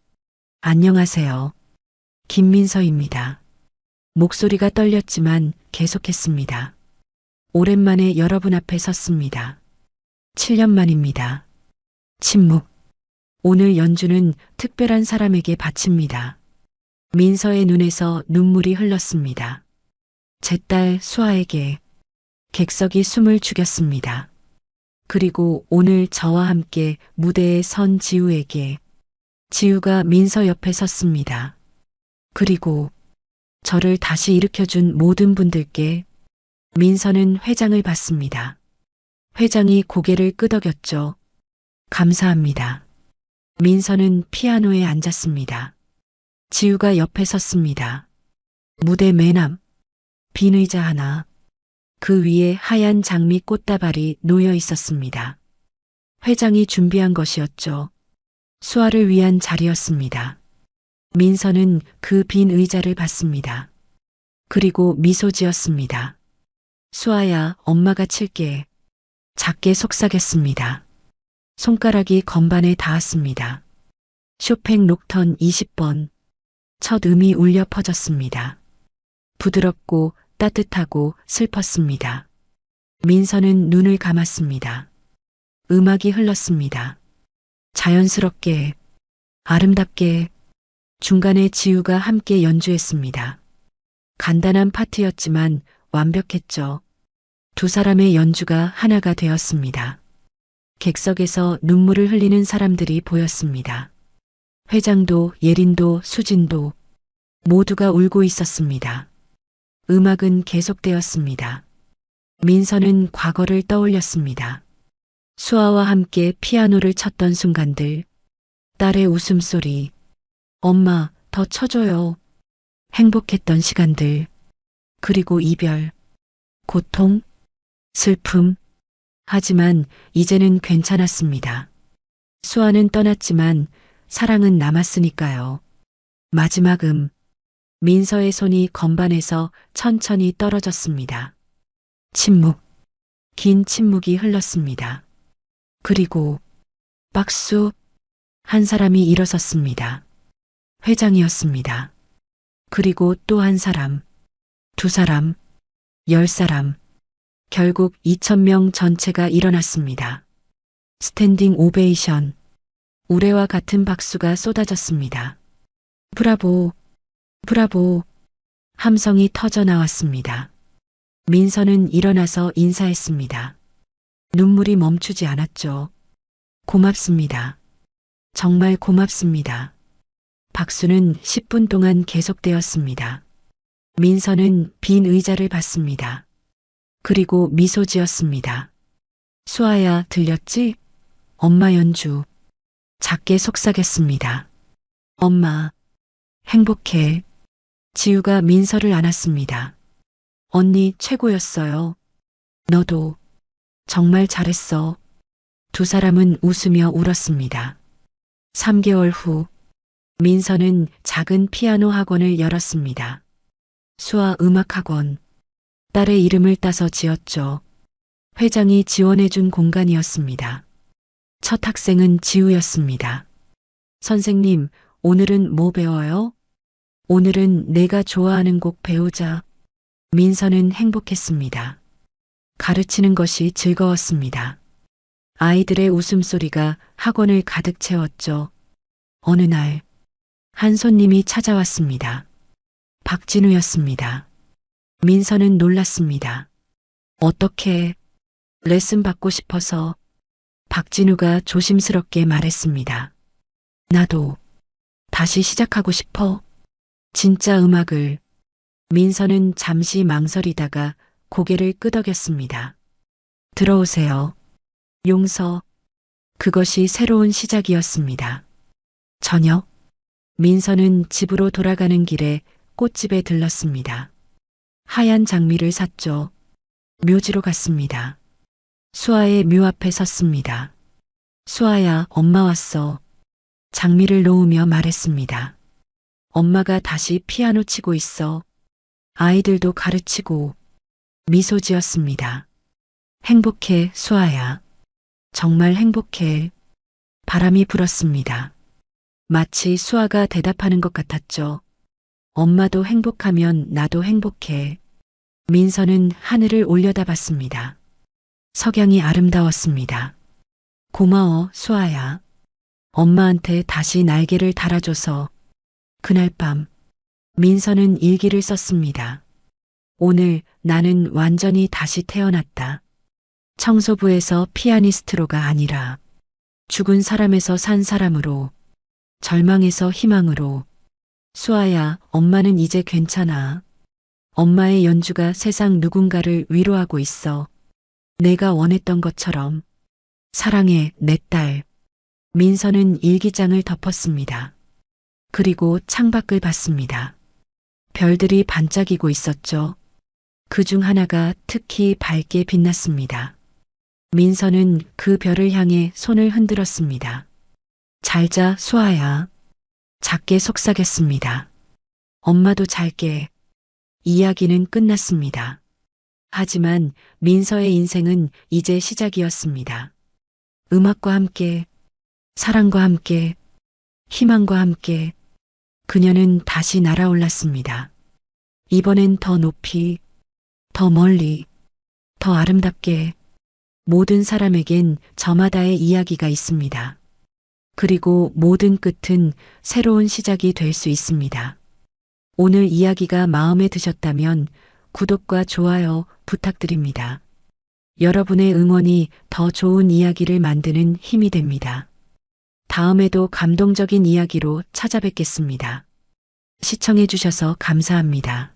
안녕하세요. 김민서입니다. 목소리가 떨렸지만 계속했습니다. 오랜만에 여러분 앞에 섰습니다. 7년 만입니다. 침묵. 오늘 연주는 특별한 사람에게 바칩니다. 민서의 눈에서 눈물이 흘렀습니다. 제 딸 수아에게. 객석이 숨을 죽였습니다. 그리고 오늘 저와 함께 무대에 선 지우에게. 지우가 민서 옆에 섰습니다. 그리고 저를 다시 일으켜준 모든 분들께. 민서는 회장을 봤습니다. 회장이 고개를 끄덕였죠. 감사합니다. 민서는 피아노에 앉았습니다. 지우가 옆에 섰습니다. 무대 맨 앞, 빈 의자 하나, 그 위에 하얀 장미 꽃다발이 놓여 있었습니다. 회장이 준비한 것이었죠. 수아를 위한 자리였습니다. 민서는 그 빈 의자를 봤습니다. 그리고 미소 지었습니다. 수아야, 엄마가 칠게. 작게 속삭였습니다. 손가락이 건반에 닿았습니다. 쇼팽 록턴 20번. 첫 음이 울려 퍼졌습니다. 부드럽고 따뜻하고 슬펐습니다. 민서는 눈을 감았습니다. 음악이 흘렀습니다. 자연스럽게, 아름답게. 중간에 지우가 함께 연주했습니다. 간단한 파트였지만 완벽했죠. 두 사람의 연주가 하나가 되었습니다. 객석에서 눈물을 흘리는 사람들이 보였습니다. 회장도 예린도 수진도 모두가 울고 있었습니다. 음악은 계속되었습니다. 민서는 과거를 떠올렸습니다. 수아와 함께 피아노를 쳤던 순간들, 딸의 웃음소리, 엄마 더 쳐줘요. 행복했던 시간들, 그리고 이별, 고통, 슬픔. 하지만 이제는 괜찮았습니다. 수아는 떠났지만 사랑은 남았으니까요. 마지막 민서의 손이 건반에서 천천히 떨어졌습니다. 침묵, 긴 침묵이 흘렀습니다. 그리고 박수, 한 사람이 일어섰습니다. 회장이었습니다. 그리고 또 한 사람, 두 사람, 10사람, 결국 2,000명 전체가 일어났습니다. 스탠딩 오베이션, 우레와 같은 박수가 쏟아졌습니다. 브라보, 브라보, 함성이 터져 나왔습니다. 민서는 일어나서 인사했습니다. 눈물이 멈추지 않았죠. 고맙습니다. 정말 고맙습니다. 박수는 10분 동안 계속되었습니다. 민서는 빈 의자를 봤습니다. 그리고 미소 지었습니다. 수아야, 들렸지? 엄마 연주. 작게 속삭였습니다. 엄마, 행복해. 지우가 민서를 안았습니다. 언니 최고였어요. 너도 정말 잘했어. 두 사람은 웃으며 울었습니다. 3개월 후, 민서는 작은 피아노 학원을 열었습니다. 수아 음악학원. 딸의 이름을 따서 지었죠. 회장이 지원해준 공간이었습니다. 첫 학생은 지우였습니다. 선생님, 오늘은 뭐 배워요? 오늘은 내가 좋아하는 곡 배우자. 민서는 행복했습니다. 가르치는 것이 즐거웠습니다. 아이들의 웃음소리가 학원을 가득 채웠죠. 어느 날, 한 손님이 찾아왔습니다. 박진우였습니다. 민서는 놀랐습니다. 어떻게 레슨 받고 싶어서. 박진우가 조심스럽게 말했습니다. 나도 다시 시작하고 싶어. 진짜 음악을. 민서는 잠시 망설이다가 고개를 끄덕였습니다. 들어오세요. 용서. 그것이 새로운 시작이었습니다. 저녁, 민서는 집으로 돌아가는 길에 꽃집에 들렀습니다. 하얀 장미를 샀죠. 묘지로 갔습니다. 수아의 묘 앞에 섰습니다. 수아야, 엄마 왔어. 장미를 놓으며 말했습니다. 엄마가 다시 피아노 치고 있어. 아이들도 가르치고. 미소 지었습니다. 행복해, 수아야. 정말 행복해. 바람이 불었습니다. 마치 수아가 대답하는 것 같았죠. 엄마도 행복하면 나도 행복해. 민서는 하늘을 올려다봤습니다. 석양이 아름다웠습니다. 고마워, 수아야. 엄마한테 다시 날개를 달아줘서. 그날 밤, 민서는 일기를 썼습니다. 오늘 나는 완전히 다시 태어났다. 청소부에서 피아니스트로가 아니라 죽은 사람에서 산 사람으로, 절망에서 희망으로. 수아야, 엄마는 이제 괜찮아. 엄마의 연주가 세상 누군가를 위로하고 있어. 내가 원했던 것처럼. 사랑해, 내 딸. 민서는 일기장을 덮었습니다. 그리고 창밖을 봤습니다. 별들이 반짝이고 있었죠. 그중 하나가 특히 밝게 빛났습니다. 민서는 그 별을 향해 손을 흔들었습니다. 잘 자, 수아야. 작게 속삭였습니다. 엄마도 잘게. 이야기는 끝났습니다. 하지만 민서의 인생은 이제 시작이었습니다. 음악과 함께, 사랑과 함께, 희망과 함께 그녀는 다시 날아올랐습니다. 이번엔 더 높이, 더 멀리, 더 아름답게. 모든 사람에겐 저마다의 이야기가 있습니다. 그리고 모든 끝은 새로운 시작이 될 수 있습니다. 오늘 이야기가 마음에 드셨다면 구독과 좋아요 부탁드립니다. 여러분의 응원이 더 좋은 이야기를 만드는 힘이 됩니다. 다음에도 감동적인 이야기로 찾아뵙겠습니다. 시청해주셔서 감사합니다.